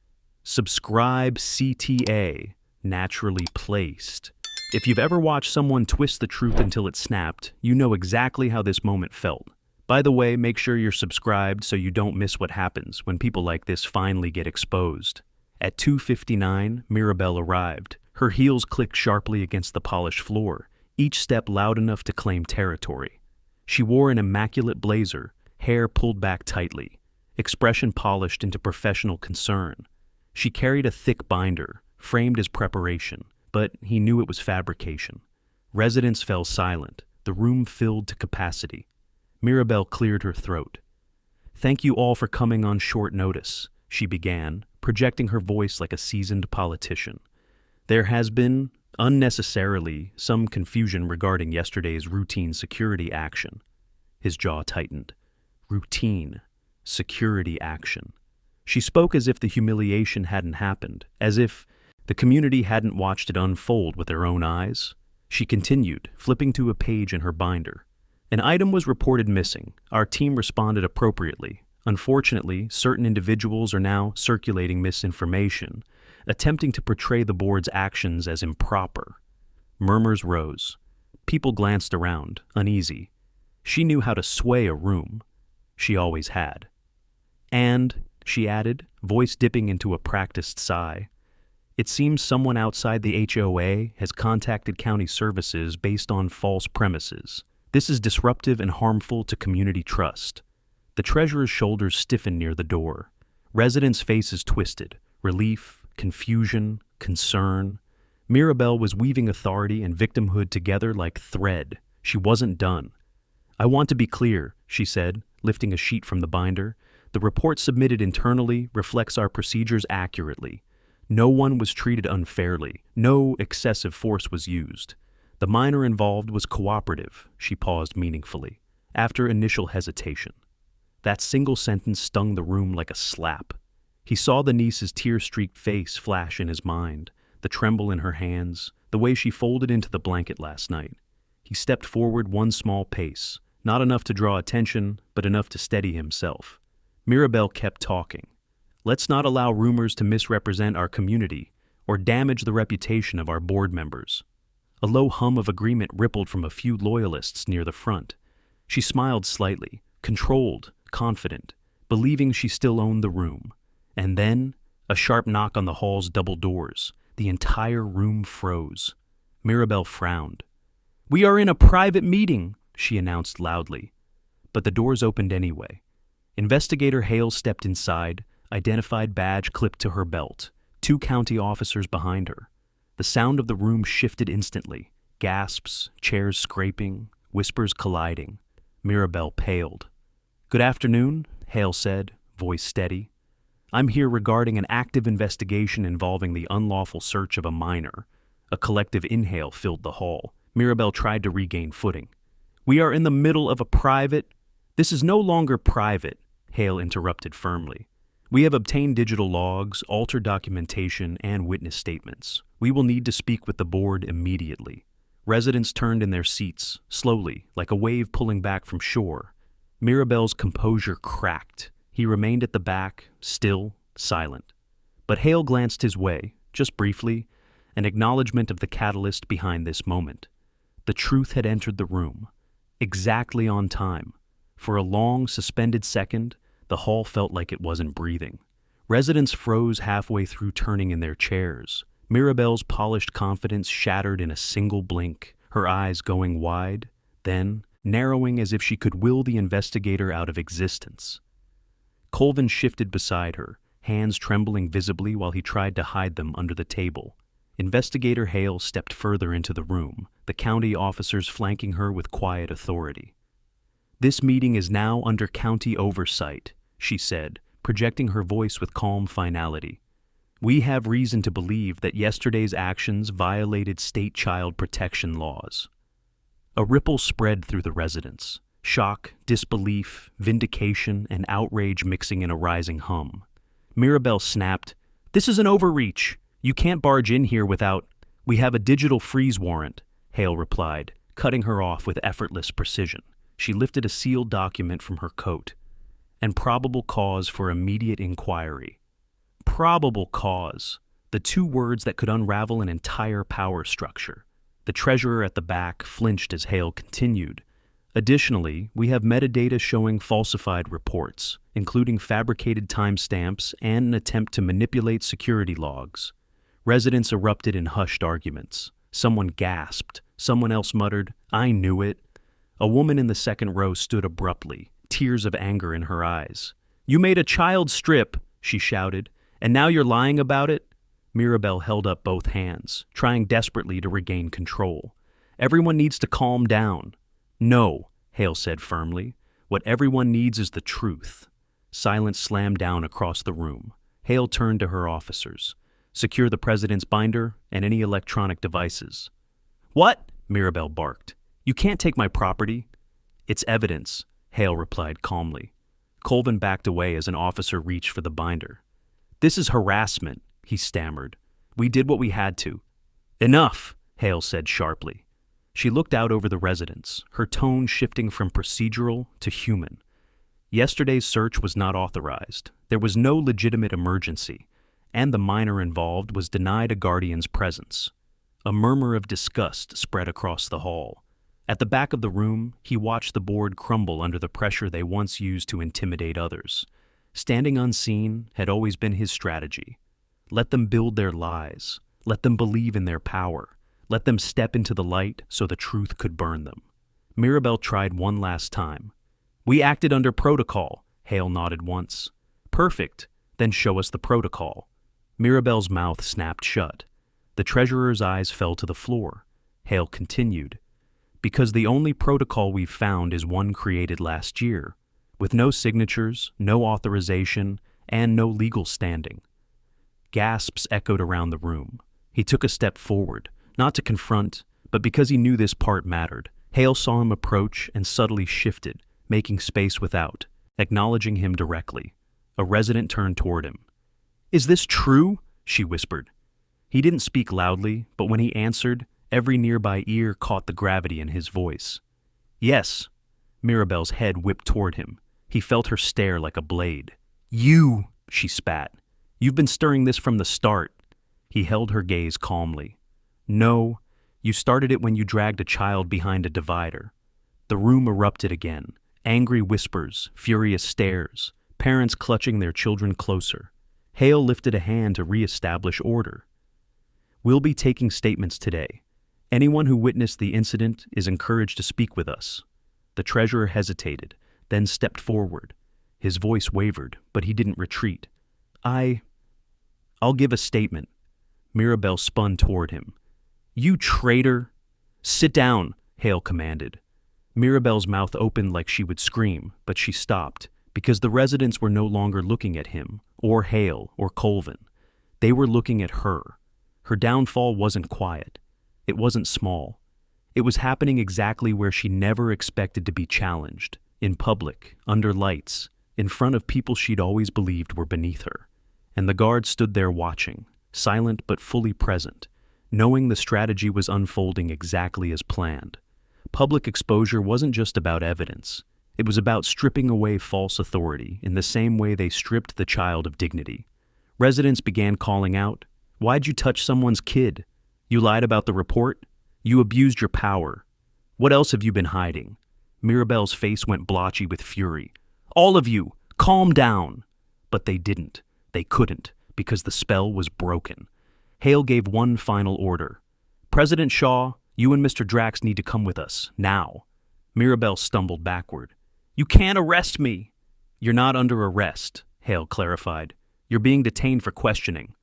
"Subscribe CTA, naturally placed." If you've ever watched someone twist the truth until it snapped, you know exactly how this moment felt. By the way, make sure you're subscribed so you don't miss what happens when people like this finally get exposed. At 2:59, Mirabelle arrived. Her heels clicked sharply against the polished floor, each step loud enough to claim territory. She wore an immaculate blazer, hair pulled back tightly, expression polished into professional concern. She carried a thick binder, framed as preparation, but he knew it was fabrication. Residents fell silent, the room filled to capacity. Mirabelle cleared her throat. "Thank you all for coming on short notice," she began, projecting her voice like a seasoned politician. "There has been Unnecessarily, some confusion regarding yesterday's routine security action. His jaw tightened. Routine security action. She spoke as if the humiliation hadn't happened, as if the community hadn't watched it unfold with their own eyes. She continued, flipping to a page in her binder. An item was reported missing. Our team responded appropriately. Unfortunately, certain individuals are now circulating misinformation, attempting to portray the board's actions as improper. Murmurs rose. People glanced around, uneasy. She knew how to sway a room. She always had. And, she added, voice dipping into a practiced sigh, it seems someone outside the HOA has contacted county services based on false premises. This is disruptive and harmful to community trust. The treasurer's shoulders stiffened near the door. Residents' faces twisted. Relief, confusion, concern. Mirabelle was weaving authority and victimhood together like thread. She wasn't done. I want to be clear, she said, lifting a sheet from the binder. The report submitted internally reflects our procedures accurately. No one was treated unfairly. No excessive force was used. The minor involved was cooperative, she paused meaningfully, after initial hesitation. That single sentence stung the room like a slap. He saw the niece's tear-streaked face flash in his mind, the tremble in her hands, the way she folded into the blanket last night. He stepped forward one small pace, not enough to draw attention, but enough to steady himself. Mirabelle kept talking. Let's not allow rumors to misrepresent our community or damage the reputation of our board members. A low hum of agreement rippled from a few loyalists near the front. She smiled slightly, controlled, confident, believing she still owned the room. And then, a sharp knock on the hall's double doors. The entire room froze. Mirabelle frowned. "We are in a private meeting," she announced loudly. But the doors opened anyway. Investigator Hale stepped inside, identified badge clipped to her belt, 2 county officers behind her. The sound of the room shifted instantly. Gasps, chairs scraping, whispers colliding. Mirabelle paled. "Good afternoon," Hale said, voice steady. "I'm here regarding an active investigation involving the unlawful search of a minor." A collective inhale filled the hall. Mirabelle tried to regain footing. "We are in the middle of a private—" "This is no longer private," Hale interrupted firmly. "We have obtained digital logs, altered documentation, and witness statements. We will need to speak with the board immediately." Residents turned in their seats, slowly, like a wave pulling back from shore. Mirabelle's composure cracked. He remained at the back, still, silent. But Hale glanced his way, just briefly, an acknowledgement of the catalyst behind this moment. The truth had entered the room, exactly on time. For a long, suspended second, the hall felt like it wasn't breathing. Residents froze halfway through turning in their chairs. Mirabelle's polished confidence shattered in a single blink, her eyes going wide, then narrowing as if she could will the investigator out of existence. Colvin shifted beside her, hands trembling visibly while he tried to hide them under the table. Investigator Hale stepped further into the room, the county officers flanking her with quiet authority. "This meeting is now under county oversight," she said, projecting her voice with calm finality. "We have reason to believe that yesterday's actions violated state child protection laws." A ripple spread through the residents. Shock, disbelief, vindication, and outrage mixing in a rising hum. Mirabelle snapped, "This is an overreach. You can't barge in here without—" "We have a digital freeze warrant," Hale replied, cutting her off with effortless precision. She lifted a sealed document from her coat. "And probable cause for immediate inquiry." Probable cause. The 2 words that could unravel an entire power structure. The treasurer at the back flinched as Hale continued. "Additionally, we have metadata showing falsified reports, including fabricated timestamps and an attempt to manipulate security logs." Residents erupted in hushed arguments. Someone gasped. Someone else muttered, "I knew it." A woman in the second row stood abruptly, tears of anger in her eyes. "You made a child strip," she shouted, "and now you're lying about it?" Mirabelle held up both hands, trying desperately to regain control. "Everyone needs to calm down." "No," Hale said firmly. "What everyone needs is the truth." Silence slammed down across the room. Hale turned to her officers. Secure the president's binder and any electronic devices. What? Mirabelle barked. You can't take my property. It's evidence, Hale replied calmly. Colvin backed away as an officer reached for the binder. This is harassment, he stammered. We did what we had to. Enough, Hale said sharply. She looked out over the residence, her tone shifting from procedural to human. Yesterday's search was not authorized. There was no legitimate emergency, and the minor involved was denied a guardian's presence. A murmur of disgust spread across the hall. At the back of the room, he watched the board crumble under the pressure they once used to intimidate others. Standing unseen had always been his strategy. Let them build their lies. Let them believe in their power. Let them step into the light so the truth could burn them. Mirabelle tried one last time. We acted under protocol, Hale nodded once. Perfect. Then show us the protocol. Mirabelle's mouth snapped shut. The treasurer's eyes fell to the floor. Hale continued. Because the only protocol we've found is one created last year, with no signatures, no authorization, and no legal standing. Gasps echoed around the room. He took a step forward, not to confront, but because he knew this part mattered. Hale saw him approach and subtly shifted, making space without, acknowledging him directly. A resident turned toward him. Is this true? She whispered. He didn't speak loudly, but when he answered, every nearby ear caught the gravity in his voice. Yes. Mirabelle's head whipped toward him. He felt her stare like a blade. You, she spat. You've been stirring this from the start. He held her gaze calmly. No, you started it when you dragged a child behind a divider. The room erupted again. Angry whispers, furious stares, parents clutching their children closer. Hale lifted a hand to reestablish order. We'll be taking statements today. Anyone who witnessed the incident is encouraged to speak with us. The treasurer hesitated, then stepped forward. His voice wavered, but he didn't retreat. I'll give a statement. Mirabelle spun toward him. You traitor! Sit down, Hale commanded. Mirabelle's mouth opened like she would scream, but she stopped, because the residents were no longer looking at him, or Hale, or Colvin. They were looking at her. Her downfall wasn't quiet. It wasn't small. It was happening exactly where she never expected to be challenged, in public, under lights, in front of people she'd always believed were beneath her. And the guard stood there watching, silent but fully present, knowing the strategy was unfolding exactly as planned. Public exposure wasn't just about evidence. It was about stripping away false authority in the same way they stripped the child of dignity. Residents began calling out, "Why'd you touch someone's kid? You lied about the report? You abused your power. What else have you been hiding?" Mirabelle's face went blotchy with fury. "All of you, calm down!" But they didn't. They couldn't, because the spell was broken. Hale gave one final order. "President Shaw, you and Mr. Drax need to come with us, now." Mirabelle stumbled backward. "You can't arrest me!" "You're not under arrest," Hale clarified. "You're being detained for questioning."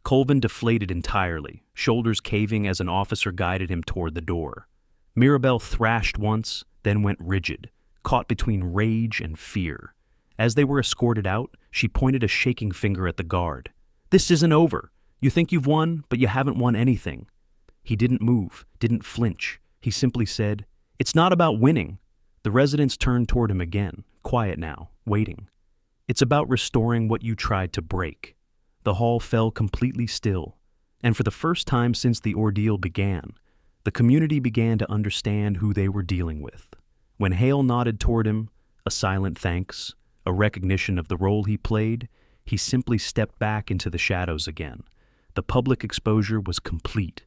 Colvin deflated entirely, shoulders caving as an officer guided him toward the door. Mirabelle thrashed once, then went rigid, caught between rage and fear. As they were escorted out, she pointed a shaking finger at the guard. "This isn't over. You think you've won, but you haven't won anything." He didn't move, didn't flinch. He simply said, "It's not about winning." The residents turned toward him again, quiet now, waiting. "It's about restoring what you tried to break." The hall fell completely still, and for the first time since the ordeal began, the community began to understand who they were dealing with. When Hale nodded toward him, a silent thanks, a recognition of the role he played, he simply stepped back into the shadows again. The public exposure was complete,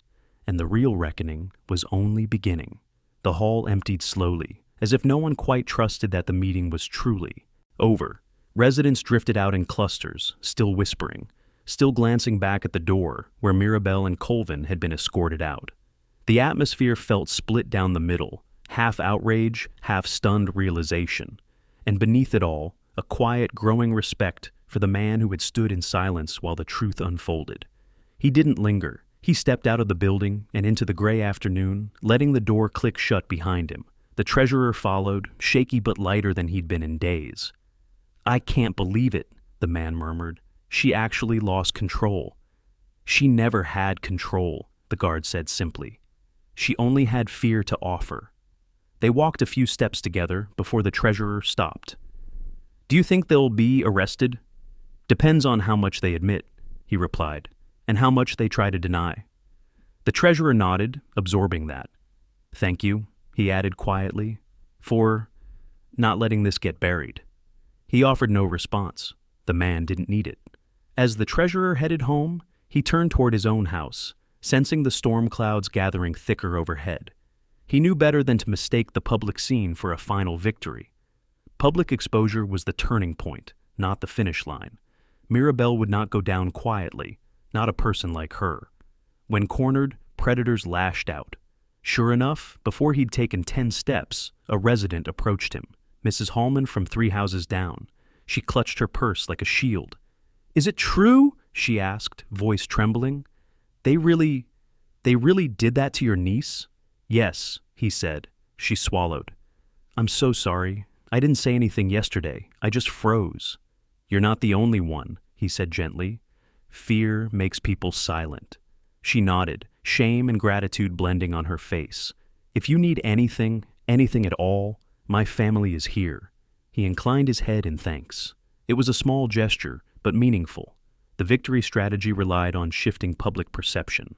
and the real reckoning was only beginning. The hall emptied slowly, as if no one quite trusted that the meeting was truly over. Residents drifted out in clusters, still whispering, still glancing back at the door where Mirabelle and Colvin had been escorted out. The atmosphere felt split down the middle, half outrage, half stunned realization, and beneath it all, a quiet, growing respect for the man who had stood in silence while the truth unfolded. He didn't linger. He stepped out of the building and into the gray afternoon, letting the door click shut behind him. The treasurer followed, shaky but lighter than he'd been in days. "I can't believe it," the man murmured. "She actually lost control." She never had control, the guard said simply. She only had fear to offer. They walked a few steps together before the treasurer stopped. Do you think they'll be arrested? Depends on how much they admit, he replied, and how much they try to deny. The treasurer nodded, absorbing that. Thank you, he added quietly, for not letting this get buried. He offered no response. The man didn't need it. As the treasurer headed home, he turned toward his own house, sensing the storm clouds gathering thicker overhead. He knew better than to mistake the public scene for a final victory. Public exposure was the turning point, not the finish line. Mirabelle would not go down quietly, not a person like her. When cornered, predators lashed out. Sure enough, before he'd taken 10 steps, a resident approached him, Mrs. Hallman from 3 houses down. She clutched her purse like a shield. Is it true? She asked, voice trembling. They really did that to your niece? Yes, he said. She swallowed. I'm so sorry. I didn't say anything yesterday. I just froze. You're not the only one, he said gently. Fear makes people silent. She nodded, shame and gratitude blending on her face. If you need anything at all, my family is here. He inclined his head in thanks. It was a small gesture, but meaningful. The victory strategy relied on shifting public perception.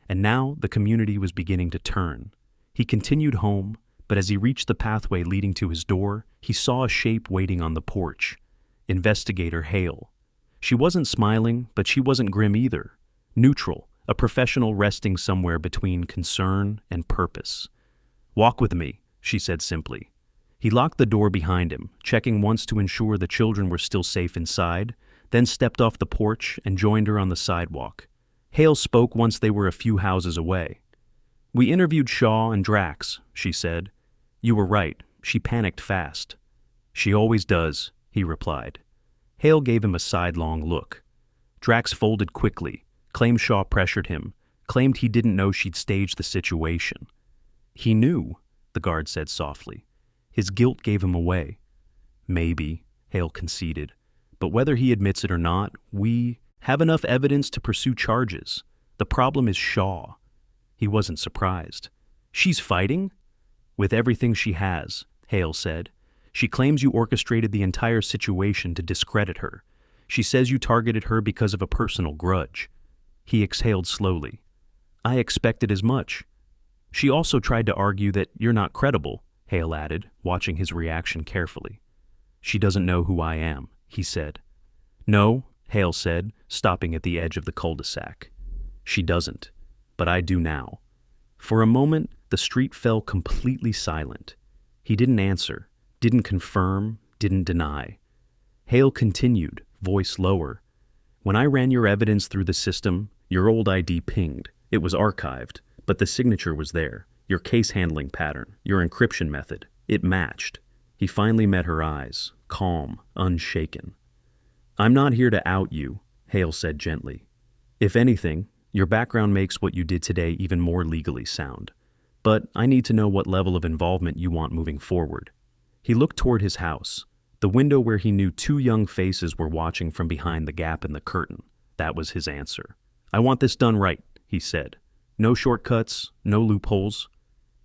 And now the community was beginning to turn. He continued home, but as he reached the pathway leading to his door, he saw a shape waiting on the porch. Investigator Hale. She wasn't smiling, but she wasn't grim either. Neutral, a professional resting somewhere between concern and purpose. Walk with me, she said simply. He locked the door behind him, checking once to ensure the children were still safe inside, then stepped off the porch and joined her on the sidewalk. Hale spoke once they were a few houses away. We interviewed Shaw and Drax, she said. You were right, she panicked fast. She always does, he replied. Hale gave him a sidelong look. Drax folded quickly, claimed Shaw pressured him, claimed he didn't know she'd staged the situation. He knew, the guard said softly. His guilt gave him away. Maybe, Hale conceded, but whether he admits it or not, we have enough evidence to pursue charges. The problem is Shaw. He wasn't surprised. She's fighting? With everything she has, Hale said. She claims you orchestrated the entire situation to discredit her. She says you targeted her because of a personal grudge. He exhaled slowly. I expected as much. She also tried to argue that you're not credible, Hale added, watching his reaction carefully. She doesn't know who I am, he said. No, Hale said, stopping at the edge of the cul-de-sac. She doesn't, but I do now. For a moment, the street fell completely silent. He didn't answer, didn't confirm, didn't deny. Hale continued, voice lower. When I ran your evidence through the system, your old ID pinged. It was archived, but the signature was there. Your case handling pattern, your encryption method. It matched. He finally met her eyes, calm, unshaken. I'm not here to out you, Hale said gently. If anything, your background makes what you did today even more legally sound. But I need to know what level of involvement you want moving forward. He looked toward his house, the window where he knew 2 young faces were watching from behind the gap in the curtain. That was his answer. I want this done right, he said. No shortcuts, no loopholes.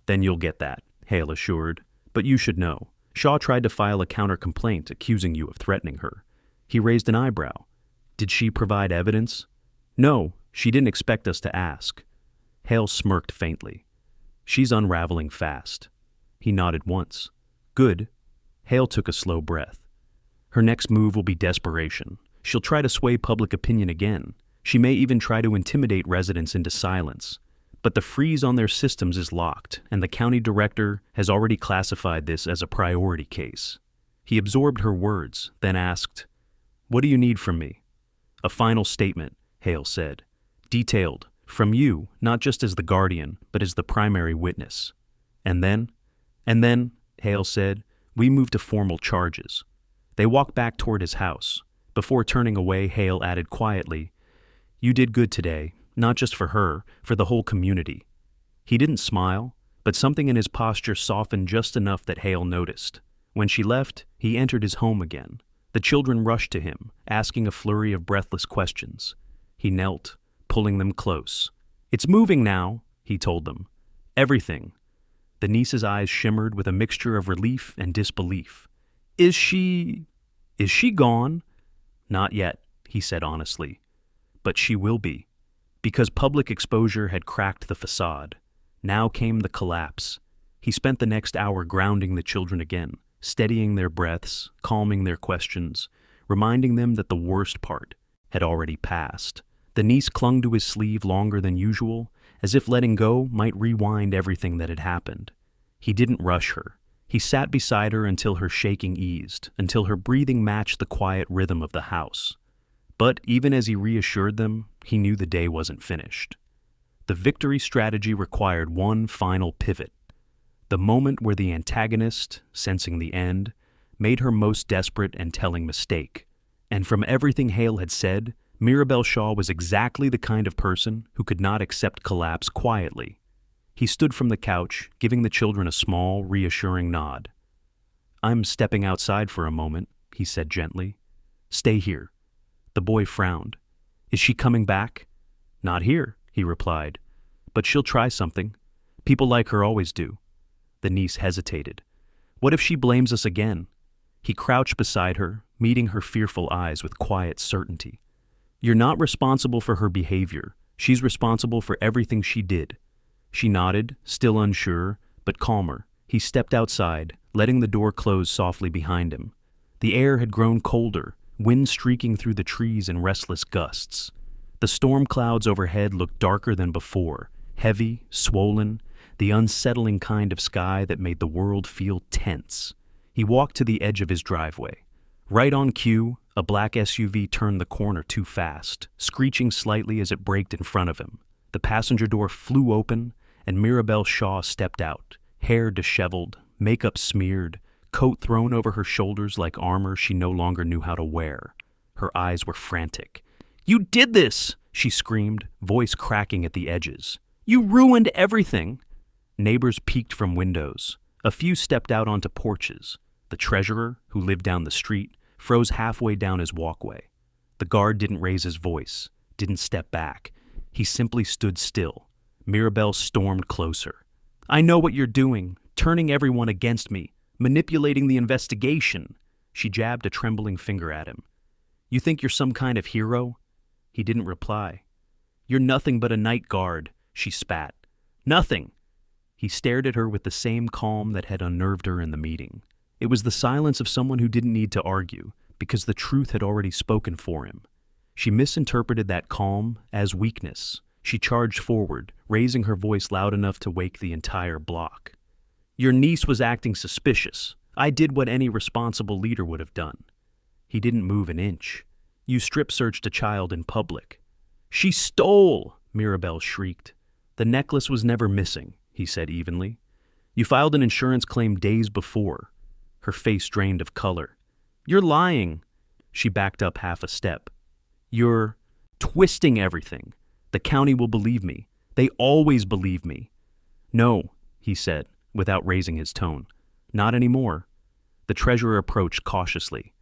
Then you'll get that, Hale assured. But you should know. Shaw tried to file a counter-complaint accusing you of threatening her. He raised an eyebrow. Did she provide evidence? No, she didn't expect us to ask. Hale smirked faintly. She's unraveling fast. He nodded once. Good. Hale took a slow breath. Her next move will be desperation. She'll try to sway public opinion again. She may even try to intimidate residents into silence. But the freeze on their systems is locked, and the county director has already classified this as a priority case. He absorbed her words, then asked, What do you need from me? A final statement, Hale said. Detailed, from you, not just as the guardian, but as the primary witness. And then, Hale said, we move to formal charges. They walked back toward his house. Before turning away, Hale added quietly, You did good today, not just for her, for the whole community. He didn't smile, but something in his posture softened just enough that Hale noticed. When she left, he entered his home again. The children rushed to him, asking a flurry of breathless questions. He knelt, pulling them close. "It's moving now," he told them. "Everything." The niece's eyes shimmered with a mixture of relief and disbelief. Is she gone?" "Not yet," he said honestly. "But she will be." Because public exposure had cracked the facade. Now came the collapse. He spent the next hour grounding the children again, steadying their breaths, calming their questions, reminding them that the worst part had already passed. The niece clung to his sleeve longer than usual, as if letting go might rewind everything that had happened. He didn't rush her. He sat beside her until her shaking eased, until her breathing matched the quiet rhythm of the house. But even as he reassured them, he knew the day wasn't finished. The victory strategy required one final pivot. The moment where the antagonist, sensing the end, made her most desperate and telling mistake. And from everything Hale had said, Mirabelle Shaw was exactly the kind of person who could not accept collapse quietly. He stood from the couch, giving the children a small, reassuring nod. "I'm stepping outside for a moment," he said gently. "Stay here." The boy frowned. "Is she coming back?" "Not here," he replied. "But she'll try something. People like her always do." The niece hesitated. "What if she blames us again?" He crouched beside her, meeting her fearful eyes with quiet certainty. "You're not responsible for her behavior. She's responsible for everything she did." She nodded, still unsure, but calmer. He stepped outside, letting the door close softly behind him. The air had grown colder, wind streaking through the trees in restless gusts. The storm clouds overhead looked darker than before, heavy, swollen, the unsettling kind of sky that made the world feel tense. He walked to the edge of his driveway. Right on cue, a black SUV turned the corner too fast, screeching slightly as it braked in front of him. The passenger door flew open, and Mirabelle Shaw stepped out, hair disheveled, makeup smeared, coat thrown over her shoulders like armor she no longer knew how to wear. Her eyes were frantic. "You did this!" she screamed, voice cracking at the edges. "You ruined everything!" Neighbors peeked from windows. A few stepped out onto porches. The treasurer, who lived down the street, froze halfway down his walkway. The guard didn't raise his voice, didn't step back. He simply stood still. Mirabelle stormed closer. "I know what you're doing, turning everyone against me, manipulating the investigation." She jabbed a trembling finger at him. "You think you're some kind of hero?" He didn't reply. "You're nothing but a night guard," she spat. "Nothing!" He stared at her with the same calm that had unnerved her in the meeting. It was the silence of someone who didn't need to argue, because the truth had already spoken for him. She misinterpreted that calm as weakness. She charged forward, raising her voice loud enough to wake the entire block. "Your niece was acting suspicious. I did what any responsible leader would have done." He didn't move an inch. "You strip-searched a child in public." "She stole!" Mirabelle shrieked. "The necklace was never missing," he said evenly. "You filed an insurance claim days before." Her face drained of color. "You're lying." She backed up half a step. "You're twisting everything. The county will believe me. They always believe me." "No," he said, without raising his tone. "Not anymore." The treasurer approached cautiously.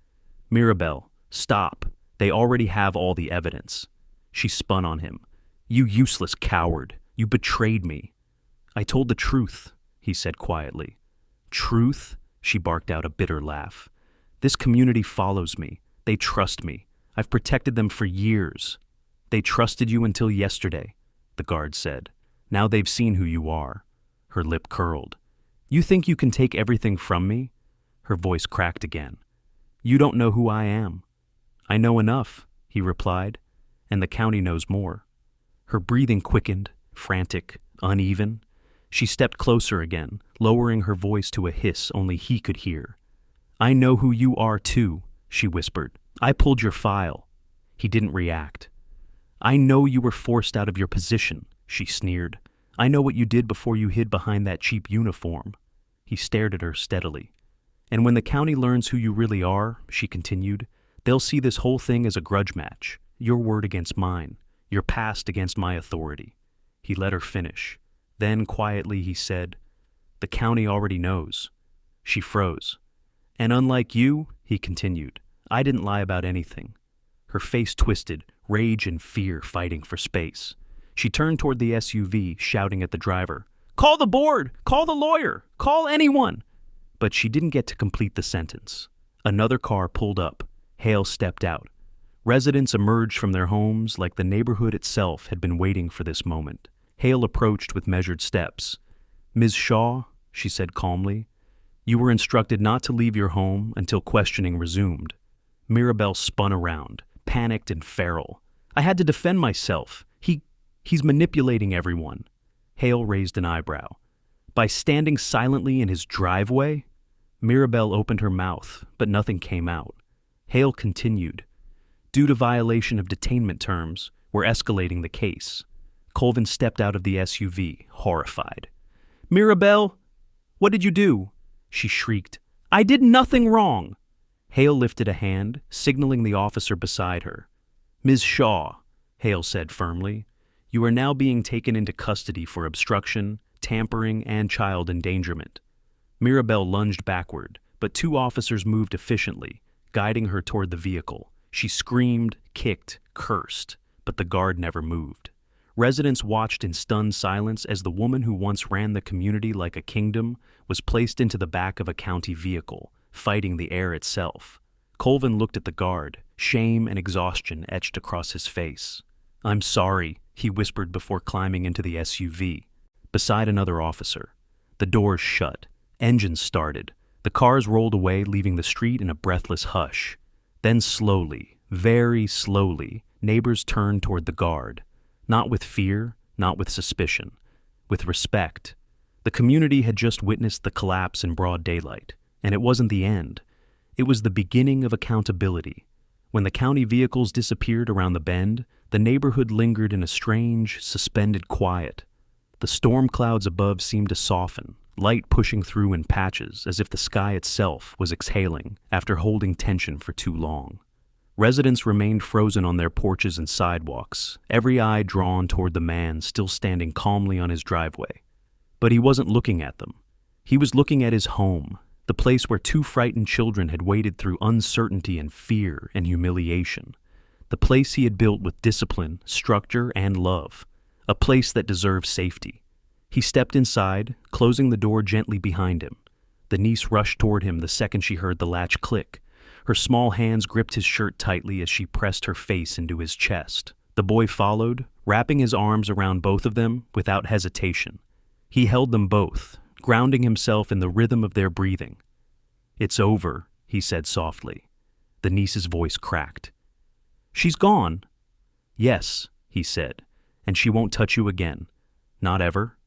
"Mirabelle, stop. They already have all the evidence." She spun on him. "You useless coward. You betrayed me." "I told the truth," he said quietly. "Truth?" She barked out a bitter laugh. "This community follows me. They trust me. I've protected them for years." "They trusted you until yesterday," the guard said. "Now they've seen who you are." Her lip curled. "You think you can take everything from me?" Her voice cracked again. "You don't know who I am." "I know enough," he replied, "and the county knows more." Her breathing quickened, frantic, uneven. She stepped closer again, lowering her voice to a hiss only he could hear. "I know who you are too," she whispered. "I pulled your file." He didn't react. "I know you were forced out of your position," she sneered. "I know what you did before you hid behind that cheap uniform." He stared at her steadily. "And when the county learns who you really are," she continued, "they'll see this whole thing as a grudge match. Your word against mine. Your past against my authority." He let her finish. Then, quietly, he said, "The county already knows." She froze. "And unlike you," he continued, "I didn't lie about anything." Her face twisted, rage and fear fighting for space. She turned toward the SUV, shouting at the driver, "Call the board! Call the lawyer! Call anyone!" But she didn't get to complete the sentence. Another car pulled up. Hale stepped out. Residents emerged from their homes like the neighborhood itself had been waiting for this moment. Hale approached with measured steps. "Ms. Shaw," she said calmly, "you were instructed not to leave your home until questioning resumed." Mirabelle spun around, panicked and feral. "I had to defend myself. He's manipulating everyone." Hale raised an eyebrow. "By standing silently in his driveway?" Mirabelle opened her mouth, but nothing came out. Hale continued. "Due to violation of detainment terms, we're escalating the case." Colvin stepped out of the SUV, horrified. "Mirabelle, what did you do?" she shrieked. "I did nothing wrong." Hale lifted a hand, signaling the officer beside her. "Ms. Shaw," Hale said firmly, "you are now being taken into custody for obstruction, tampering, and child endangerment." Mirabelle lunged backward, but two officers moved efficiently, guiding her toward the vehicle. She screamed, kicked, cursed, but the guard never moved. Residents watched in stunned silence as the woman who once ran the community like a kingdom was placed into the back of a county vehicle, fighting the air itself. Colvin looked at the guard, shame and exhaustion etched across his face. "I'm sorry," he whispered before climbing into the SUV. Beside another officer. The doors shut. Engines started. The cars rolled away, leaving the street in a breathless hush. Then slowly, very slowly, neighbors turned toward the guard. Not with fear, not with suspicion. With respect. The community had just witnessed the collapse in broad daylight. And it wasn't the end. It was the beginning of accountability. When the county vehicles disappeared around the bend, the neighborhood lingered in a strange, suspended quiet. The storm clouds above seemed to soften, light pushing through in patches as if the sky itself was exhaling after holding tension for too long. Residents remained frozen on their porches and sidewalks, every eye drawn toward the man still standing calmly on his driveway. But he wasn't looking at them. He was looking at his home, the place where two frightened children had waded through uncertainty and fear and humiliation. The place he had built with discipline, structure, and love. A place that deserved safety. He stepped inside, closing the door gently behind him. The niece rushed toward him the second she heard the latch click. Her small hands gripped his shirt tightly as she pressed her face into his chest. The boy followed, wrapping his arms around both of them without hesitation. He held them both, grounding himself in the rhythm of their breathing. "It's over," he said softly. The niece's voice cracked. "She's gone?" "Yes," he said, "and she won't touch you again. Not ever."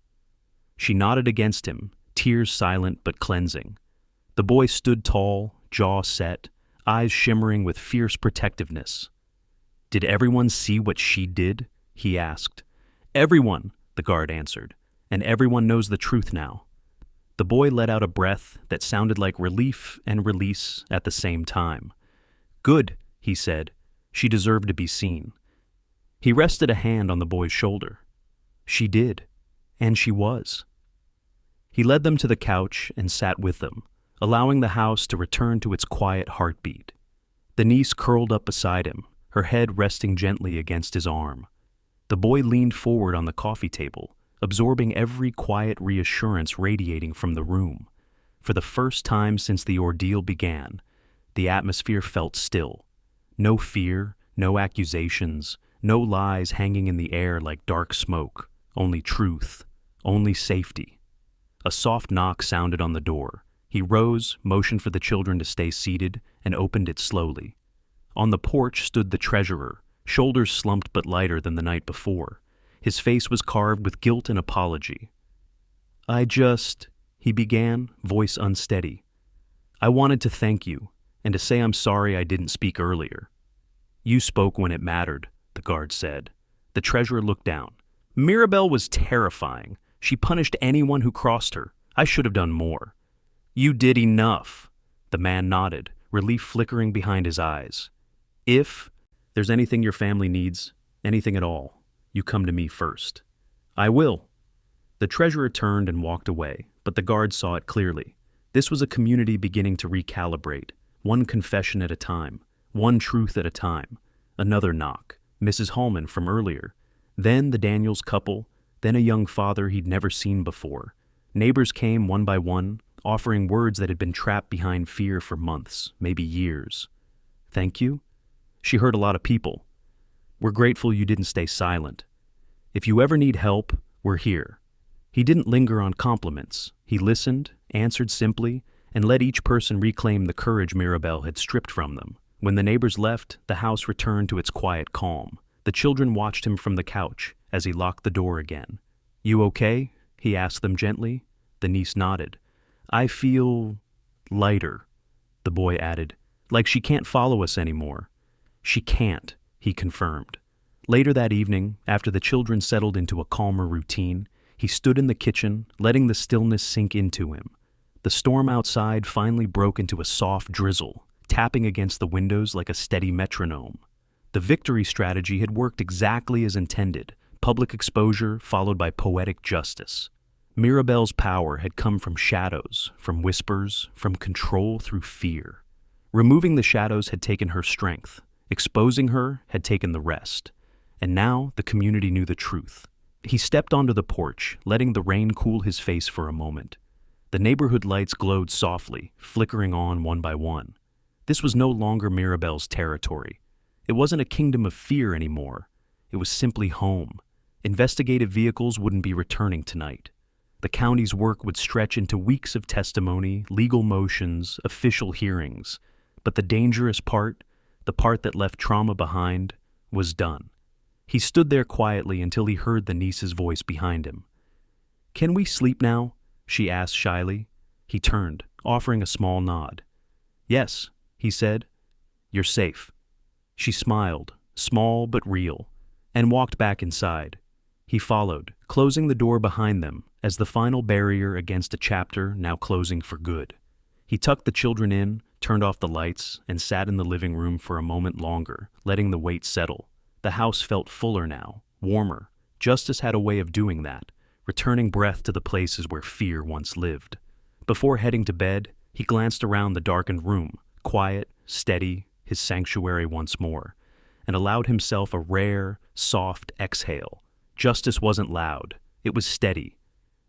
She nodded against him, tears silent but cleansing. The boy stood tall, jaw set, eyes shimmering with fierce protectiveness. "Did everyone see what she did?" he asked. "Everyone," the guard answered, "and everyone knows the truth now." The boy let out a breath that sounded like relief and release at the same time. "Good," he said. "She deserved to be seen." He rested a hand on the boy's shoulder. She did, and she was. He led them to the couch and sat with them, allowing the house to return to its quiet heartbeat. The niece curled up beside him, her head resting gently against his arm. The boy leaned forward on the coffee table, absorbing every quiet reassurance radiating from the room. For the first time since the ordeal began, the atmosphere felt still. No fear, no accusations, no lies hanging in the air like dark smoke, only truth, only safety. A soft knock sounded on the door. He rose, motioned for the children to stay seated, and opened it slowly. On the porch stood the treasurer, shoulders slumped but lighter than the night before. His face was carved with guilt and apology. He began, voice unsteady. "I wanted to thank you, and to say I'm sorry I didn't speak earlier." "You spoke when it mattered," the guard said. The treasurer looked down. "Mirabelle was terrifying. She punished anyone who crossed her. I should have done more." "You did enough." The man nodded, relief flickering behind his eyes. "If there's anything your family needs, anything at all, you come to me first." "I will." The treasurer turned and walked away, but the guard saw it clearly. This was a community beginning to recalibrate, one confession at a time, one truth at a time. Another knock. Mrs. Hallman from earlier, then the Daniels couple, then a young father he'd never seen before. Neighbors came one by one, offering words that had been trapped behind fear for months, maybe years. Thank you? She heard a lot of people. We're grateful you didn't stay silent. If you ever need help, we're here. He didn't linger on compliments. He listened, answered simply, and let each person reclaim the courage Mirabelle had stripped from them. When the neighbors left, the house returned to its quiet calm. The children watched him from the couch as he locked the door again. You okay? He asked them gently. The niece nodded. I feel lighter, the boy added, like she can't follow us anymore. She can't, he confirmed. Later that evening, after the children settled into a calmer routine, he stood in the kitchen, letting the stillness sink into him. The storm outside finally broke into a soft drizzle, tapping against the windows like a steady metronome. The victory strategy had worked exactly as intended, public exposure followed by poetic justice. Mirabelle's power had come from shadows, from whispers, from control through fear. Removing the shadows had taken her strength. Exposing her had taken the rest. And now the community knew the truth. He stepped onto the porch, letting the rain cool his face for a moment. The neighborhood lights glowed softly, flickering on one by one. This was no longer Mirabelle's territory. It wasn't a kingdom of fear anymore. It was simply home. Investigative vehicles wouldn't be returning tonight. The county's work would stretch into weeks of testimony, legal motions, official hearings. But the dangerous part, the part that left trauma behind, was done. He stood there quietly until he heard the niece's voice behind him. Can we sleep now? She asked shyly. He turned, offering a small nod. Yes, he said. You're safe. She smiled, small but real, and walked back inside. He followed, closing the door behind them as the final barrier against a chapter now closing for good. He tucked the children in, turned off the lights, and sat in the living room for a moment longer, letting the weight settle. The house felt fuller now, warmer. Justice had a way of doing that, returning breath to the places where fear once lived. Before heading to bed, he glanced around the darkened room, quiet, steady, his sanctuary once more, and allowed himself a rare, soft exhale. Justice wasn't loud. It was steady.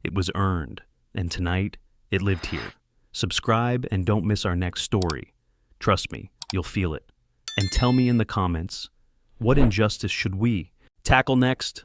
It was earned. And tonight, it lived here. Subscribe and don't miss our next story. Trust me, you'll feel it. And tell me in the comments, what injustice should we tackle next?